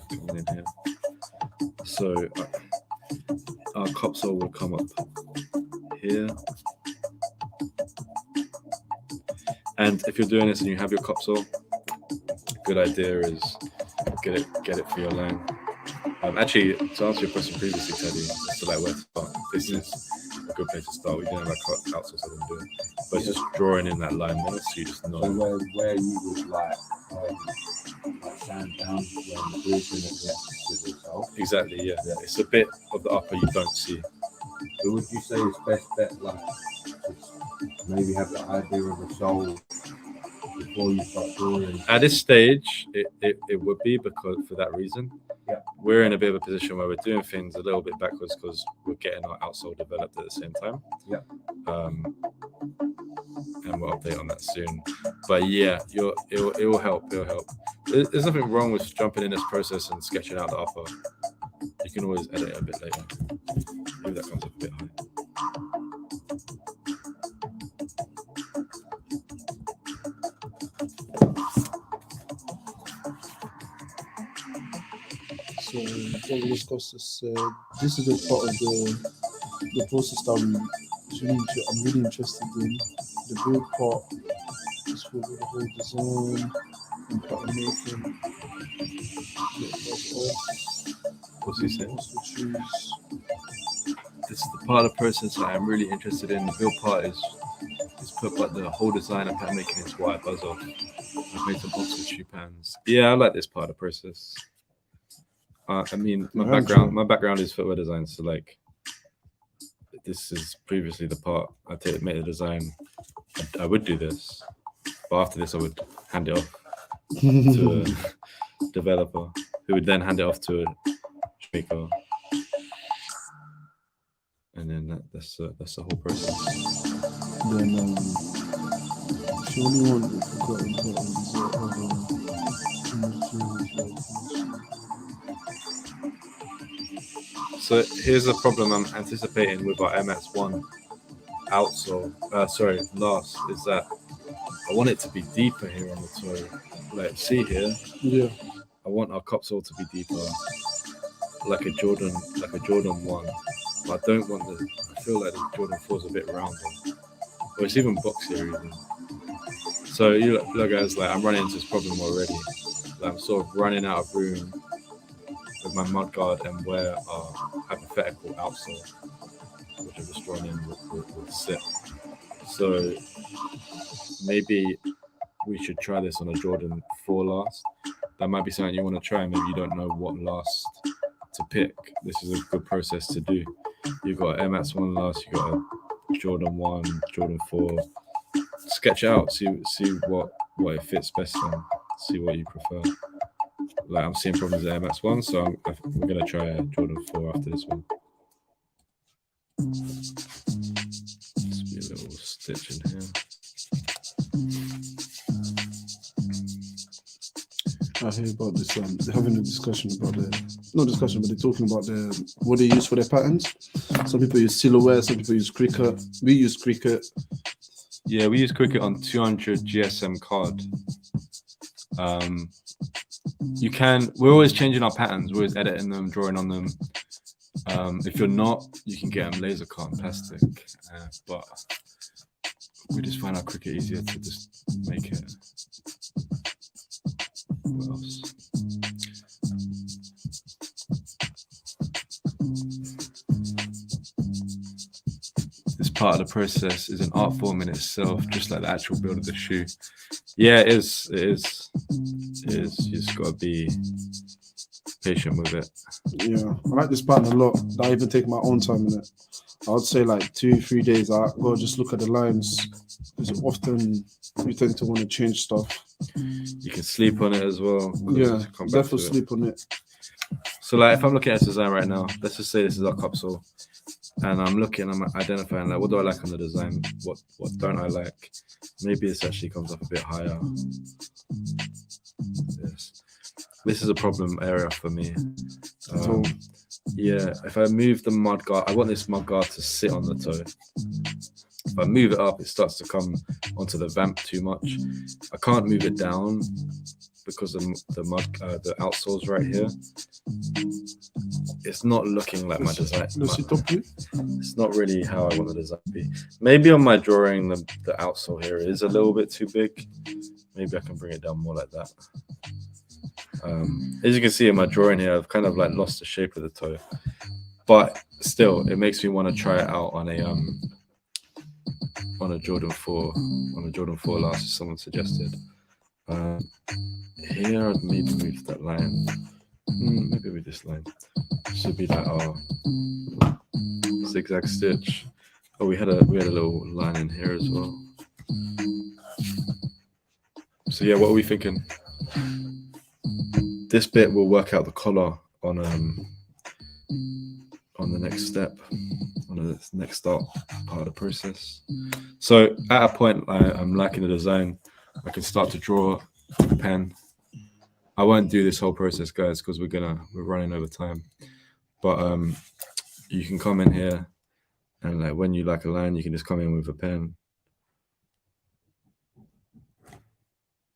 Coming in here. So our cup sole will come up here. And if you're doing this and you have your cup sole, a good idea is get it for your line. Actually, to answer your question previously, Teddy, as to like where to start, this is a good place to start. We didn't have like outsole, so I'm doing, but it's just drawing in that line there, so you just know. So where you would like sand down when the bridge and it connects to the sole. Exactly, yeah. It's a bit of the upper you don't see. So would you say it's best bet like to maybe have the idea of a sole before you start drawing? At this stage, it would be, because for that reason. Yeah. We're in a bit of a position where we're doing things a little bit backwards because we're getting our outsole developed at the same time. Yeah. And we'll update on that soon. But yeah, it will help. It'll help. There's nothing wrong with jumping in this process and sketching out the upper. You can always edit it a bit later. Maybe that comes up a bit high. So what we discussed is this is the part of the process that I'm really interested in. The build part is for the whole design and pattern making. What's he saying? Also choose. This is the part of the process that I'm really interested in. The build part is put, but the whole design and pattern making is what I buzz off. I've made some Oxford shoe pans. Yeah, I like this part of the process. I mean, my background is footwear design, so like, this is previously the part I made the design. I would do this, but after this, I would hand it off to a developer, who would then hand it off to a maker, and then that's the whole process. Then if you only want to forget important So here's a problem I'm anticipating with our MS1 outsole, last, is that I want it to be deeper here on the toe. Like, see here, yeah. I want our cup sole to be deeper, like a Jordan 1. But I don't want I feel like the Jordan 4 is a bit rounder. Or it's even boxier even. So you look guys, like, I'm running into this problem already. Like, I'm sort of running out of room with my mudguard and where our hypothetical outsole, which I'm just drawing in, would sit. So maybe we should try this on a Jordan 4 last. That might be something you want to try. Maybe you don't know what last to pick. This is a good process to do. You've got MS1 last, you've got a Jordan 1, Jordan 4. Sketch out, see what it fits best on, see what you prefer. Like, I'm seeing problems at MS1, so we're going to try a Jordan 4 after this one. Just be a little stitch in here. I hear about this. They're having a discussion about but they're talking about what they use for their patterns. Some people use Silhouette, some people use Cricut. We use Cricut. Yeah, we use Cricut on 200 GSM card. We're always changing our patterns. We're always editing them, drawing on them. If you're not, you can get them laser cut and plastic. But we just find our Cricut easier to just make it. What else? part of the process, is an art form in itself, just like the actual build of the shoe. Yeah, it is. You just gotta be patient with it. Yeah, I like this pattern a lot. I even take my own time in it. I would say like 2-3 days. I go just look at the lines. Because often you tend to want to change stuff. You can sleep on it as well. Yeah, Come back definitely to it. sleep on it. So like if I'm looking at this design right now, let's just say this is our capsule, and I'm identifying like what do I like on the design, what don't I like. Maybe this actually comes up a bit higher. This is a problem area for me. So Yeah, if I move the mud guard, I want this mud guard to sit on the toe. If I move it up, it starts to come onto the vamp too much. I can't move it down because the outsole's right here. It's not looking like my design. It's not really how I want the design to be. Maybe on my drawing, the outsole here is a little bit too big. Maybe I can bring it down more like that. As you can see in my drawing here, I've kind of like lost the shape of the toe, but still, it makes me want to try it out on a Jordan 4 last, as someone suggested. Here I'd maybe move that line. Maybe with this line. Should be like our zigzag stitch. Oh, we had a little line in here as well. So yeah, what are we thinking? This bit will work out the collar on the next step, on the next start part of the process. So at a point I'm liking the design, I can start to draw with a pen. I won't do this whole process, guys, because we're running over time. But you can come in here and like when you like a line, you can just come in with a pen.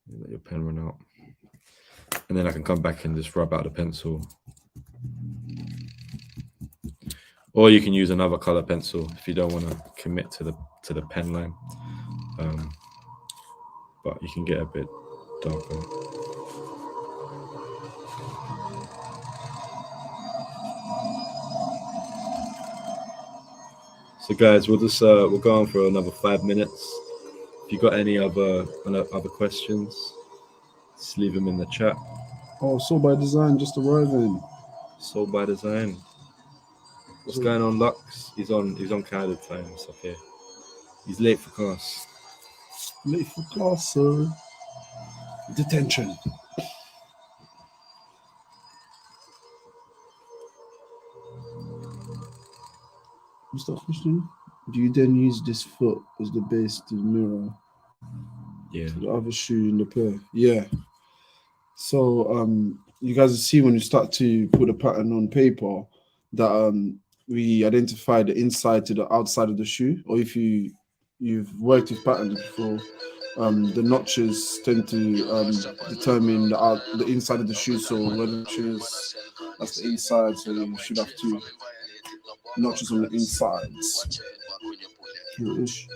You let your pen run out. And then I can come back and just rub out the pencil. Or you can use another color pencil if you don't want to commit to the pen line. But you can get a bit darker. So guys, we'll go on for another 5 minutes. If you got any other questions, just leave them in the chat. Oh, Soul by Design just arriving. Soul by Design. What's going on, Lux? He's on Canada time. It's okay. He's late for class. Late for class, sir. Detention. Mr. Christian, do you then use this foot as the base to mirror Yeah. the other shoe in the pair? Yeah. So you guys will see when you start to put a pattern on paper that we identify the inside to the outside of the shoe, or if you've worked with patterns before, the notches tend to determine the inside of the shoe. So where the notches, that's the inside, so you should have 2 notches on the insides. Here-ish.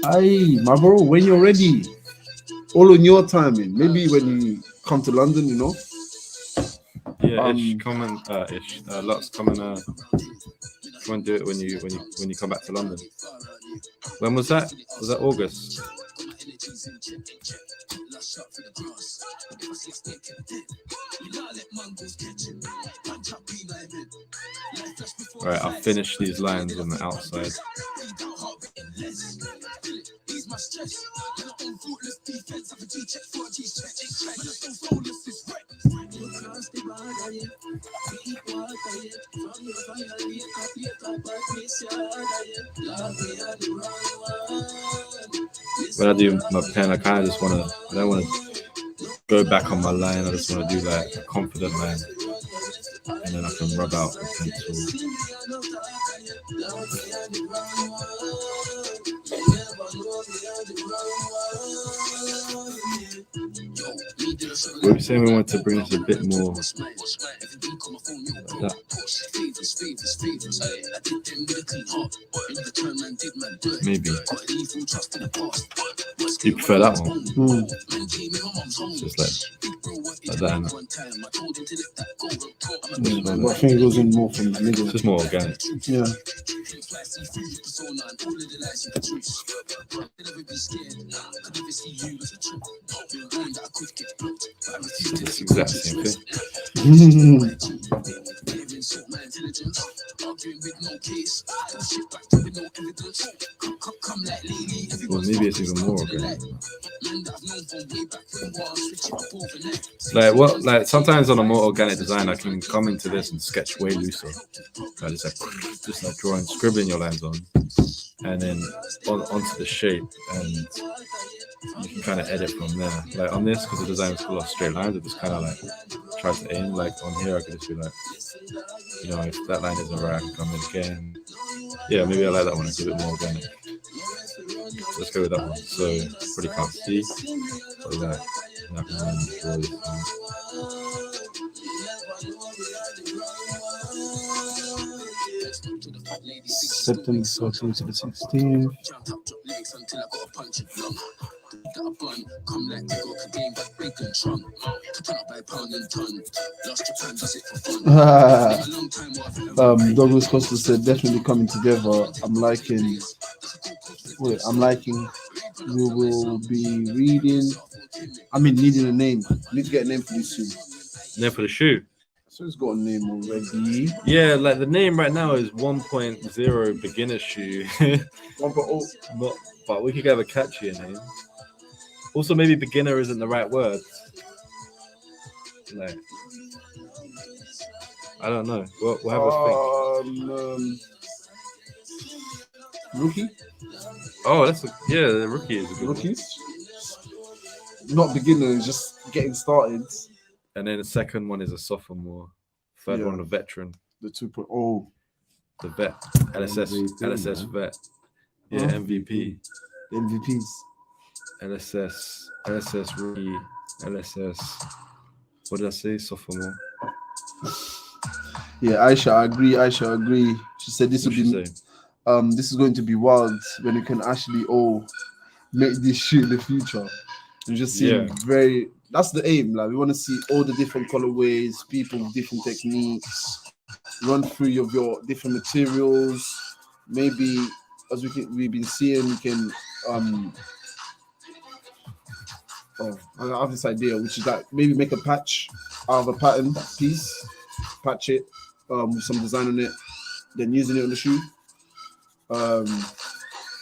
Aye, my bro, when you're ready, all on your timing. Maybe when you come to London, you know. Yeah, Lux, come and come and do it when you come back to London. When was that? Was that August? All right, I'll finish these lines on the outside. When I do my pen, I kind of just I don't want to go back on my line. I just want to do like a confident line. And then I can rub out the pencil. We were saying we wanted to bring us a bit more like that. Maybe. You prefer that one? Mm. Just like that. innit? Yeah, but I think it goes in more from the middle. It's just more organic. Yeah. It's the exact same thing. Well, maybe it's even more organic. Like sometimes on a more organic design, I can come into this and sketch way looser. Like just like drawing, scribbling your lines on, and then onto the shape, and you can kind of edit from there. Like on this, because the design is full of straight lines, I just kind of like try to aim. Like on here, I could just be like, you know, if that line isn't right, I can come in again. Yeah, maybe I like that one. It's a bit more organic. Let's go with that one. So pretty can't see. So like, I can draw this one. September 14th to the 16th. Douglas Costa said definitely coming together. I'm liking. We will be reading. Needing a name. Need to get a name for this soon. Name for the shoe. So it's got a name already. Yeah, like the name right now is 1.0 beginner shoe. 1.0. But we could have a catchier name. Also, maybe beginner isn't the right word. Like, I don't know. We'll have a think. Rookie? Oh, the rookie is a good one. Rookies? Not beginners, just getting started. And then the second one is a sophomore. Third one, a veteran. The 2.0. The vet. LSS MVP, vet. Yeah, MVP. The MVPs. LSS rookie. LSS. What did I say? Sophomore. Yeah, Aisha, I agree. She said this What will did be she say? this is going to be wild when you can actually make this shit in the future. You just see that's the aim. Like we want to see all the different colorways, people with different techniques, run through your different materials. Maybe as we've been seeing, we can I have this idea, which is like maybe make a patch out of a pattern piece, patch it with some design on it, then using it on the shoe.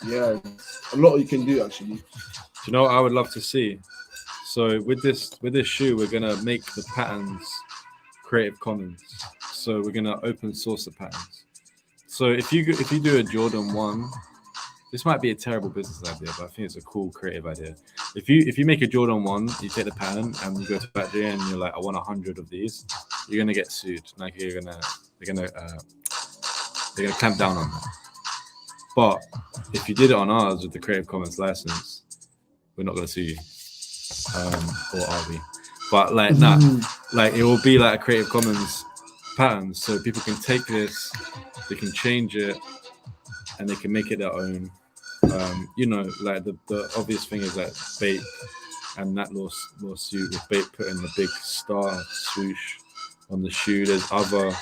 Yeah, a lot you can do actually. Do you know what I would love to see? So with this shoe, we're gonna make the patterns Creative Commons. So we're gonna open source the patterns. So if you do a Jordan 1, this might be a terrible business idea, but I think it's a cool creative idea. If you make a Jordan 1, you take the pattern and you go to factory and you're like, I want 100 of these, you're gonna get sued. Like they're gonna clamp down on that. But if you did it on ours with the Creative Commons license, we're not gonna sue you. Or are we? But like like it will be like a Creative Commons pattern, so people can take this, they can change it, and they can make it their own. You know, like the obvious thing is like Bape and that lawsuit with Bape putting the big star swoosh on the shoe. There's other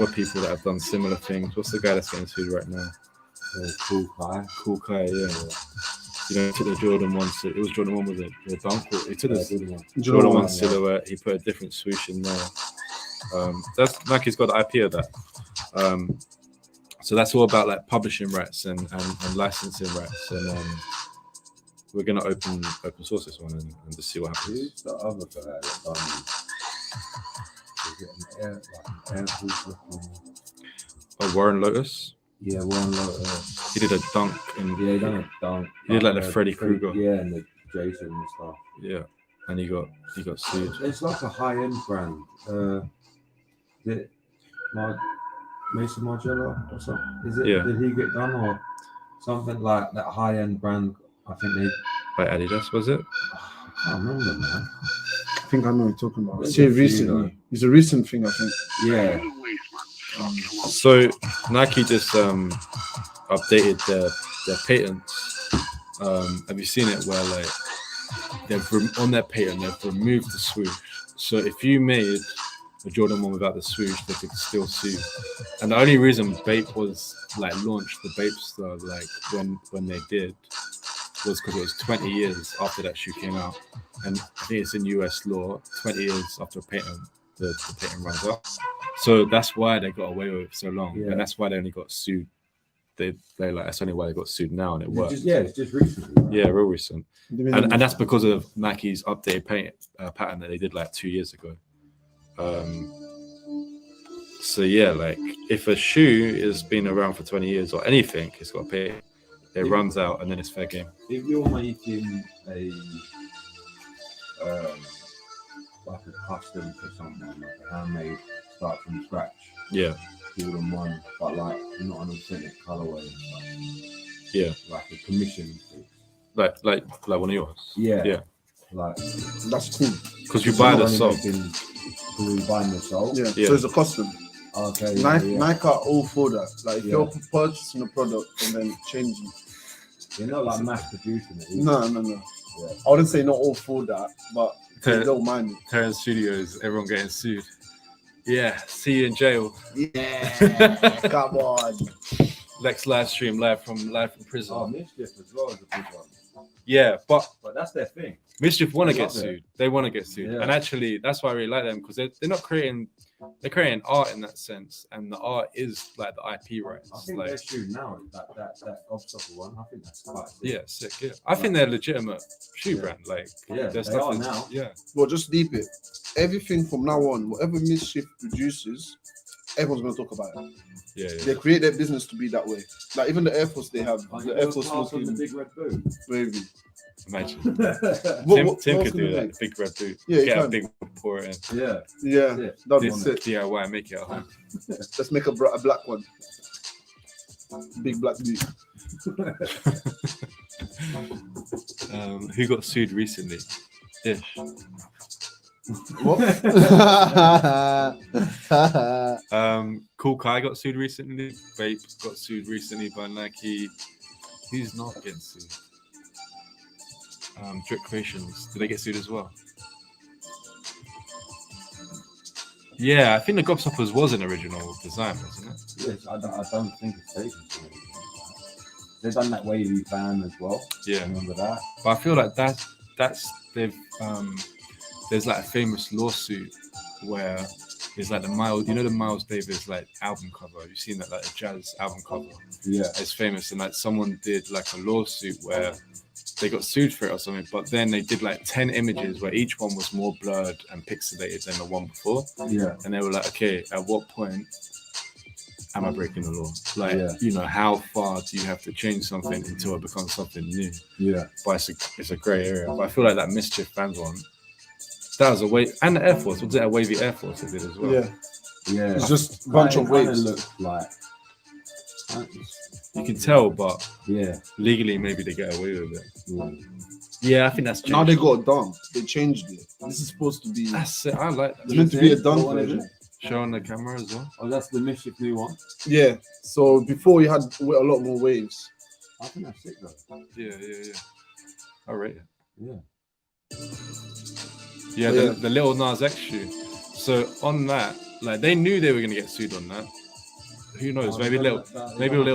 people that have done similar things. What's the guy that's getting sued right now? Cool Kai, yeah. You know, he took the Jordan 1, it was Jordan 1, was it? The dunk? He took the Jordan 1 silhouette, he put a different swoosh in there. That's Nike's got the IP of that. So that's all about like publishing rights and licensing rights. And we're gonna open source this one and just see what happens. Who's the other guy that's done? Is it an Air Force looking? Oh, Warren Lotus. Yeah, Warren Lotus. He did a dunk Yeah, he done a dunk. He did like the Freddy Krueger. Yeah, and the Jason and stuff. Yeah, and he got sued. It's like a high-end brand. Is it Mason Margiela or something? Is it? Yeah. Did he get done or something like that high-end brand? I think they. By Adidas, was it? I can't remember, man. I think I know what you're talking about. There's It's here a few, recently. though. It's a recent thing, I think. Yeah. So Nike just updated their patents Have you seen it where like on their patent they've removed the swoosh? So if you made a Jordan 1 without the swoosh, they could still sue. And the only reason Bape was like launched the Bape store like when they did was because it was 20 years after that shoe came out, and I think it's in US law 20 years after a patent the patent runs out. So that's why they got away with it so long, and that's why they only got sued. They like that's only why they got sued now, and it worked. It's just recently. Right? Yeah, real recent, and that's because of Nike's updated pattern that they did like 2 years ago. So yeah, like if a shoe has been around for 20 years or anything, it's got to pay. It runs out and then it's fair game. If you're making a like a custom for something, like a handmade, start from scratch, Yeah, Jordan 1, but like not an authentic colorway and stuff. Yeah. Like a commission piece. like one of yours. Yeah. Yeah, That's Like cool. because you buy the soul. Because you buying the soul. Yeah. Yeah. So it's a custom. Okay. Nike are all for that. Like if Yeah. you're purchasing a product and then changing. You're not like mass producing it. No. Yeah. I wouldn't say not all for that, but they don't mind it. Terran Studios, everyone getting sued. Yeah, see you in jail. Yeah, come on. Lex live stream live from prison. Oh, Mischief as well is a big one. Yeah, but But that's their thing. Mischief want to I get love it. sued. They want to get sued, Yeah. and actually, that's why I really like them because they're not creating. They're creating art in that sense, and the art is like the IP rights. I think Like, their shoe now is that Gobstopper one. I think that's quite sick. yeah, sick. Yeah, I think they're a legitimate shoe Yeah. brand. Like, Yeah, their they stuff are is, now. yeah, Well, just deep it. Everything from now on, whatever Mischief produces, everyone's gonna talk about it. yeah. They create their business to be that way. Like even the Air Force they have, Like the the Air Force on the looking big red boot. wavy. Imagine What Tim else could can we do that. make? Big red boot. Yeah, you Get a can. big one, pour it in. Yeah. Yeah, Yeah. that'd be This sick. DIY, make it at home. Let's make a black one. Big black boot. Who got sued recently? Ish. What? Cool Kai got sued recently. Bape got sued recently by Nike. Who's not getting sued? Drip Creations. Did they get sued as well? Yeah, I think the Gobstoppers was an original design, wasn't it? Yes, I don't think it's taken. They've done that wavy fan as well. Yeah, Remember that? but I feel like that's they've there's like a famous lawsuit where it's like the Miles Davis like album cover. You've seen that like a jazz album cover. Yeah. It's famous, and like someone did like a lawsuit where they got sued for it or something, but then they did like 10 images where each one was more blurred and pixelated than the one before, Yeah. and they were like, okay, at what point am I breaking the law? Like, Yeah. you know, how far do you have to change something until it becomes something new? Yeah. But it's a grey area. But I feel like that Mischief fans one, that was a wave, and the Air Force, was it a wavy Air Force they did as well? Yeah, Yeah. it's just a bunch of Kinda waves. looks like. You can tell, but Yeah. legally maybe they get away with it. Yeah. Yeah, I think that's changed. Now they got it done. They changed it. This is supposed to be. That's it. I like It's that. meant to be a What done one is version. it? Show on the camera as well. Oh, that's the Mischief new one. Yeah. So before you had a lot more waves. I think that's sick though. Yeah. I rate it. Yeah. Yeah, Yeah. the little Nas X shoe. So on that, like they knew they were gonna get sued on that. Who knows? Maybe little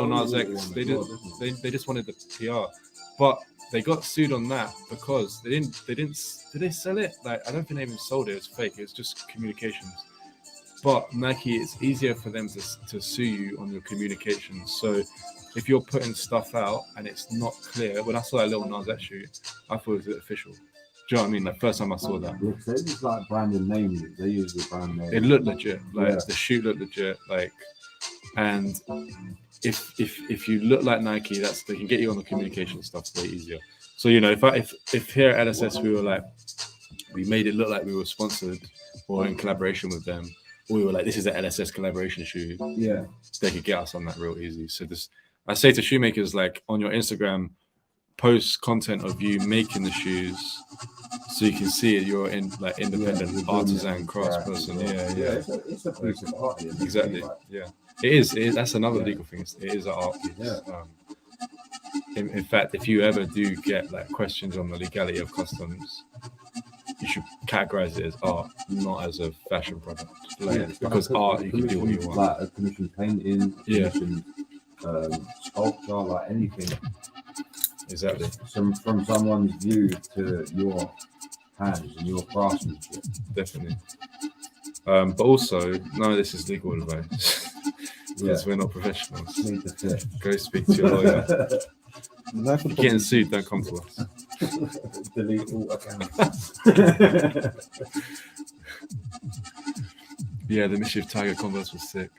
Nas X. They just wanted the PR, but they got sued on that because they didn't. Did they sell it? Like I don't think they even sold it. It was fake. It was just communications. But Nike, it's easier for them to sue you on your communications. So if you're putting stuff out and it's not clear, when I saw that little Nas X shoe, I thought it was official. Do you know what I mean? Like first time I saw that, Yeah, so this is like branded name. They use the brand name. it looked legit. Like Yeah. the shoe looked legit. Like, and if you look like Nike, they can get you on the communication stuff way easier. So you know, if here at LSS we were like, we made it look like we were sponsored or in collaboration with them, or we were like, this is an LSS collaboration shoe, Yeah. they could get us on that real easy. So I say to shoemakers, like on your Instagram, post content of you making the shoes, so you can see it. You're in like independent Yeah, artisan crafts right. person. Yeah, Yeah. it's a piece of art. Exactly. Yeah. It is. That's another Yeah. legal thing. It is an art piece. Yeah. in fact, if you ever do get like questions on the legality of customs, you should categorize it as art, not as a fashion product. Like, Yeah, because like art, you can do what you want. Like a commission painting, Yeah. commission sculpture, like anything. Exactly. From someone's view to your hands and your craftsmanship. Definitely. But also, none of this is legal advice because we're not professionals. Need to fit. Go speak to your lawyer. Life If you're getting sued, don't come to us. Delete all accounts. Yeah, the Mischief Tiger Converse was sick.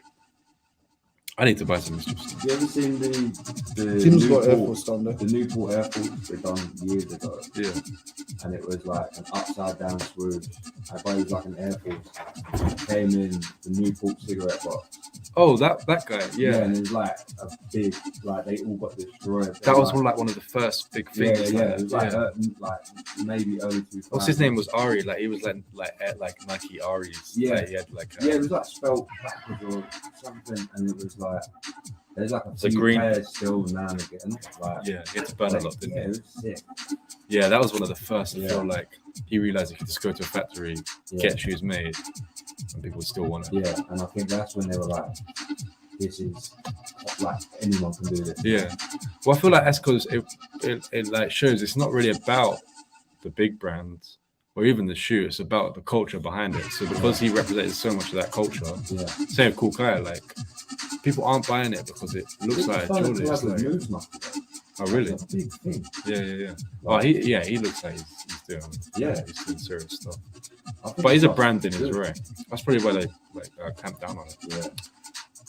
I need to buy some Mischief stuff. You ever seen the Tim's got Air Newport- Force down there. The Newport Air Force they done years ago, Yeah. and it was like an upside down swoosh. I thought it was like an Air Force. Came in the Newport cigarette box. Oh, that guy. Yeah. And it was like a big, like they all got destroyed. That was one of the first big things. Yeah, it was like, Yeah. like maybe early 2000s. What's his name was Ari. Like he was like Nike Ari's. Yeah. Like, he had like Yeah, it was like spelled backwards or something, and it was like there's like a It's a few green- pairs still now and again. Like, yeah, he had to burn a lot, didn't yeah, he? it was sick. Yeah, that was one of the first. I Yeah. feel like he realized he could just go to a factory, Yeah. get shoes made, and people would still want it. Yeah, and I think that's when they were like, "This is like anyone can do this." Yeah. Well, I feel like that's because it like shows it's not really about the big brands or even the shoe. It's about the culture behind it. So because he represented so much of that culture, Yeah, same with Cool Kai, like people aren't buying it because it looks like a Jordan. Jordan. It's like, Moves must oh really? It's a big thing. Yeah. Oh, he looks like he's doing. Yeah. He's doing serious stuff. I think But he's a it's brand in his good. right. That's probably why they clamped down on it.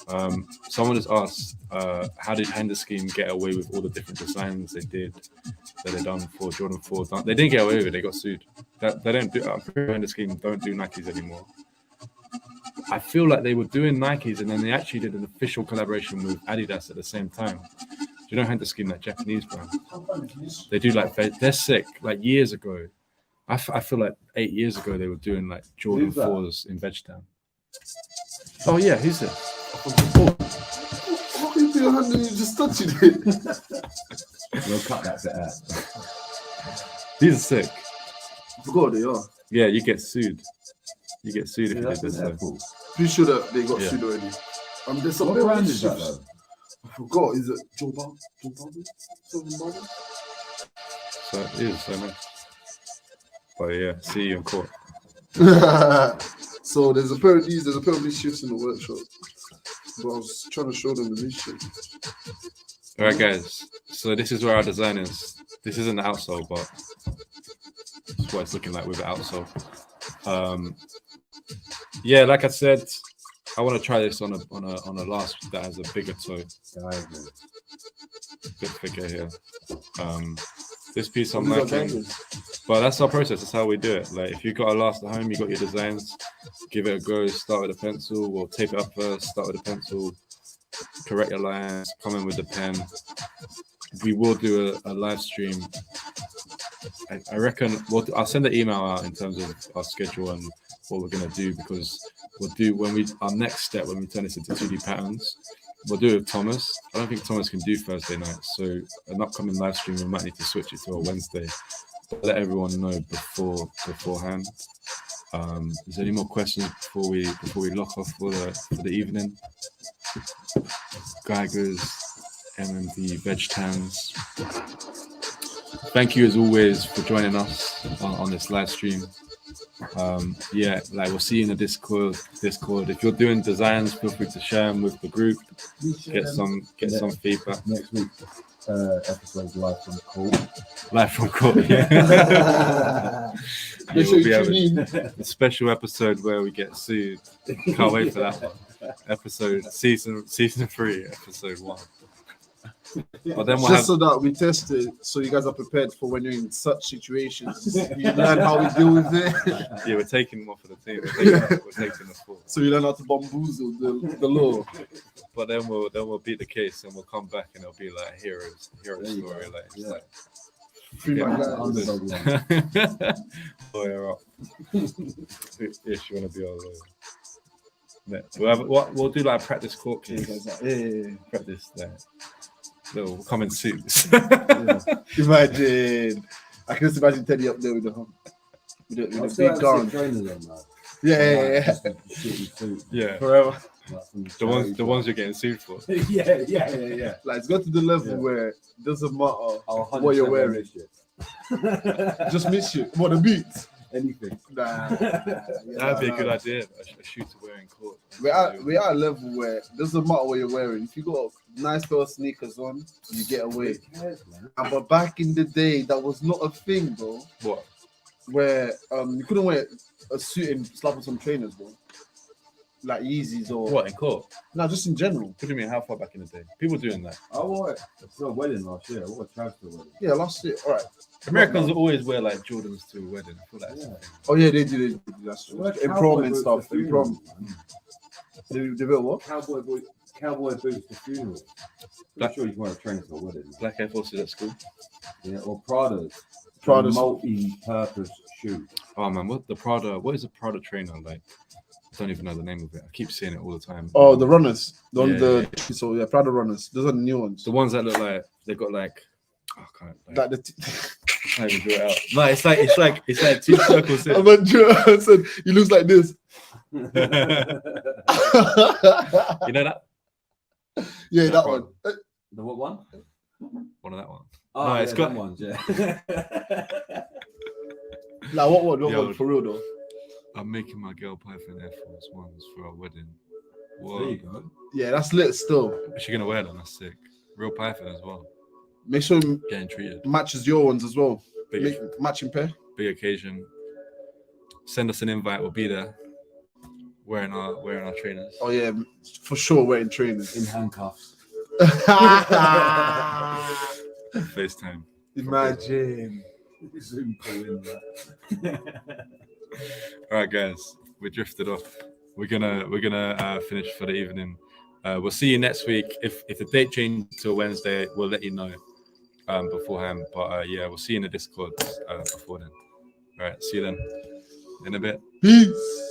Yeah, Someone has asked, how did Hender Scheme get away with all the different designs they done for Jordan 4? They didn't get away with it. They got sued. They don't do. I'm pretty sure Hender Scheme don't do Nikes anymore. I feel like they were doing Nikes and then they actually did an official collaboration with Adidas at the same time. Do you know Hender Scheme, that Japanese brand? They do like they're sick. Like years ago, I feel like 8 years ago they were doing like Jordan Who's that? 4s in Vegetown. Oh yeah, who's this? How can you put your hand and you just touching it? we'll cut that bit out. These are sick. I forgot they are. Yeah, you get sued. You get sued if Yeah, you that's did this. Air Though. Force. Pretty sure that they got Yeah. sued already. There's some What very brand is that shifts. though? I forgot. Is it Joe Biden? Something Biden? So it is so nice. But yeah, see you in court. So there's a pair of these shifts in the workshop. But I was trying to show them the new shit. All right, guys. So this is where our design is. This isn't the outsole, but it's what it's looking like with the outsole. Yeah, like I said, I want to try this on a last that has a bigger toe. Diagonal. Good figure here. This piece I'm These are liking. bangers. But that's our process. That's how we do it. Like if you got a last at home, you got your designs. Give it a go. Start with a pencil. We'll tape it up first. Start with a pencil. Correct your lines. Come in with the pen. We will do a live stream. I reckon I'll send the email out in terms of our schedule and what we're gonna do because we'll do our next step when we turn this into 2D patterns. We'll do it with Thomas. I don't think Thomas can do Thursday night, so an upcoming live stream we might need to switch it to a Wednesday. Let everyone know beforehand. Is there any more questions before we lock off for the evening? Geigers, MMD, Vegtans. Thank you as always for joining us on this live stream. Yeah, like we'll see you in the Discord. If you're doing designs, feel free to share them with the group. Get some feedback. Next week, episode live from Cool. Live from court. Yeah. Make Yeah, sure we'll be you having tune in. a special episode where we get sued. Can't wait for that one. Season 3, episode 1. But then we'll Just have so that we test it, so you guys are prepared for when you're in such situations. You learn how we deal with it, yeah, we're taking them off of the team. We're taking the full. so you learn how to bamboozle the law. But then we'll beat the case and we'll come back and it'll be like a hero There you story. go. Like, it's Yeah. like Free my Yeah. guys. Underdog one. lawyer up. If you want to be our lawyer. Yeah. We'll do like a practice court case. Yeah. Practice there. They'll come in suits. Imagine. I can just imagine Teddy up there with the I'll still big have gun. sick trainers on, though. Yeah. Just a shitty suit. Yeah, Forever. Like from the ones you're getting sued for. yeah. Like, it's got to the level Yeah. where it doesn't matter I'll what you're 100% wearing. wear this shit. Just miss you. What, the beats? Anything. Nah. That'd be a good idea. A shooter wearing court. We are at a level where it doesn't matter what you're wearing. If you got a nice pair of sneakers on, you get away. Who cares, man? But back in the day, that was not a thing, bro. What? Where you couldn't wear a suit and slap on some trainers, bro. Like Yeezys or What in court? no, just in general. What do you mean? How far back in the day? People doing that. I wore it to a wedding last year. I wore a trash to a wedding. Yeah, last year. All right. Americans always wear like Jordans to a wedding. I feel like that's Yeah. a thing. Oh yeah, they do. That's true. Wear In cowboy prom and boots stuff. to In prom, funerals, man. they will what? Cowboy boots to funerals. Black- I'm sure you can wear a trainer to a wedding. Black Air Forces at school. Yeah, or Prada's. Prada's. Multi-purpose shoe. Oh man, what the Prada? What is a Prada trainer like? I don't even know the name of it. I keep seeing it all the time. Oh, the runners. Yeah, So yeah, Prada runners. Those are the new ones. The ones that look like they've got like. Oh, I can't. Like, Like the. can't even draw it out. No, it's like two circles. I'm not sure. I said he looks like this. You know that Yeah, that one. The what one? one of that one. Oh, No, yeah, it's got- them ones, yeah. Like what one? What Yo. one? For real though. I'm making my girl Python Air Force Ones for our wedding. There Whoa. you go. Yeah, that's lit still. Is she gonna wear them? That's sick. Real Python as well. Make sure it Getting treated. matches your ones as well. Big, Make matching pair. big occasion. Send us an invite. We'll be there. Wearing our trainers. Oh yeah, for sure wearing trainers. In handcuffs. FaceTime. Imagine. Zoom call in that. All right, guys. We drifted off. We're gonna finish for the evening. We'll see you next week. If the date changes to a Wednesday, we'll let you know beforehand. But yeah, we'll see you in the Discord before then. All right, see you then in a bit. Peace.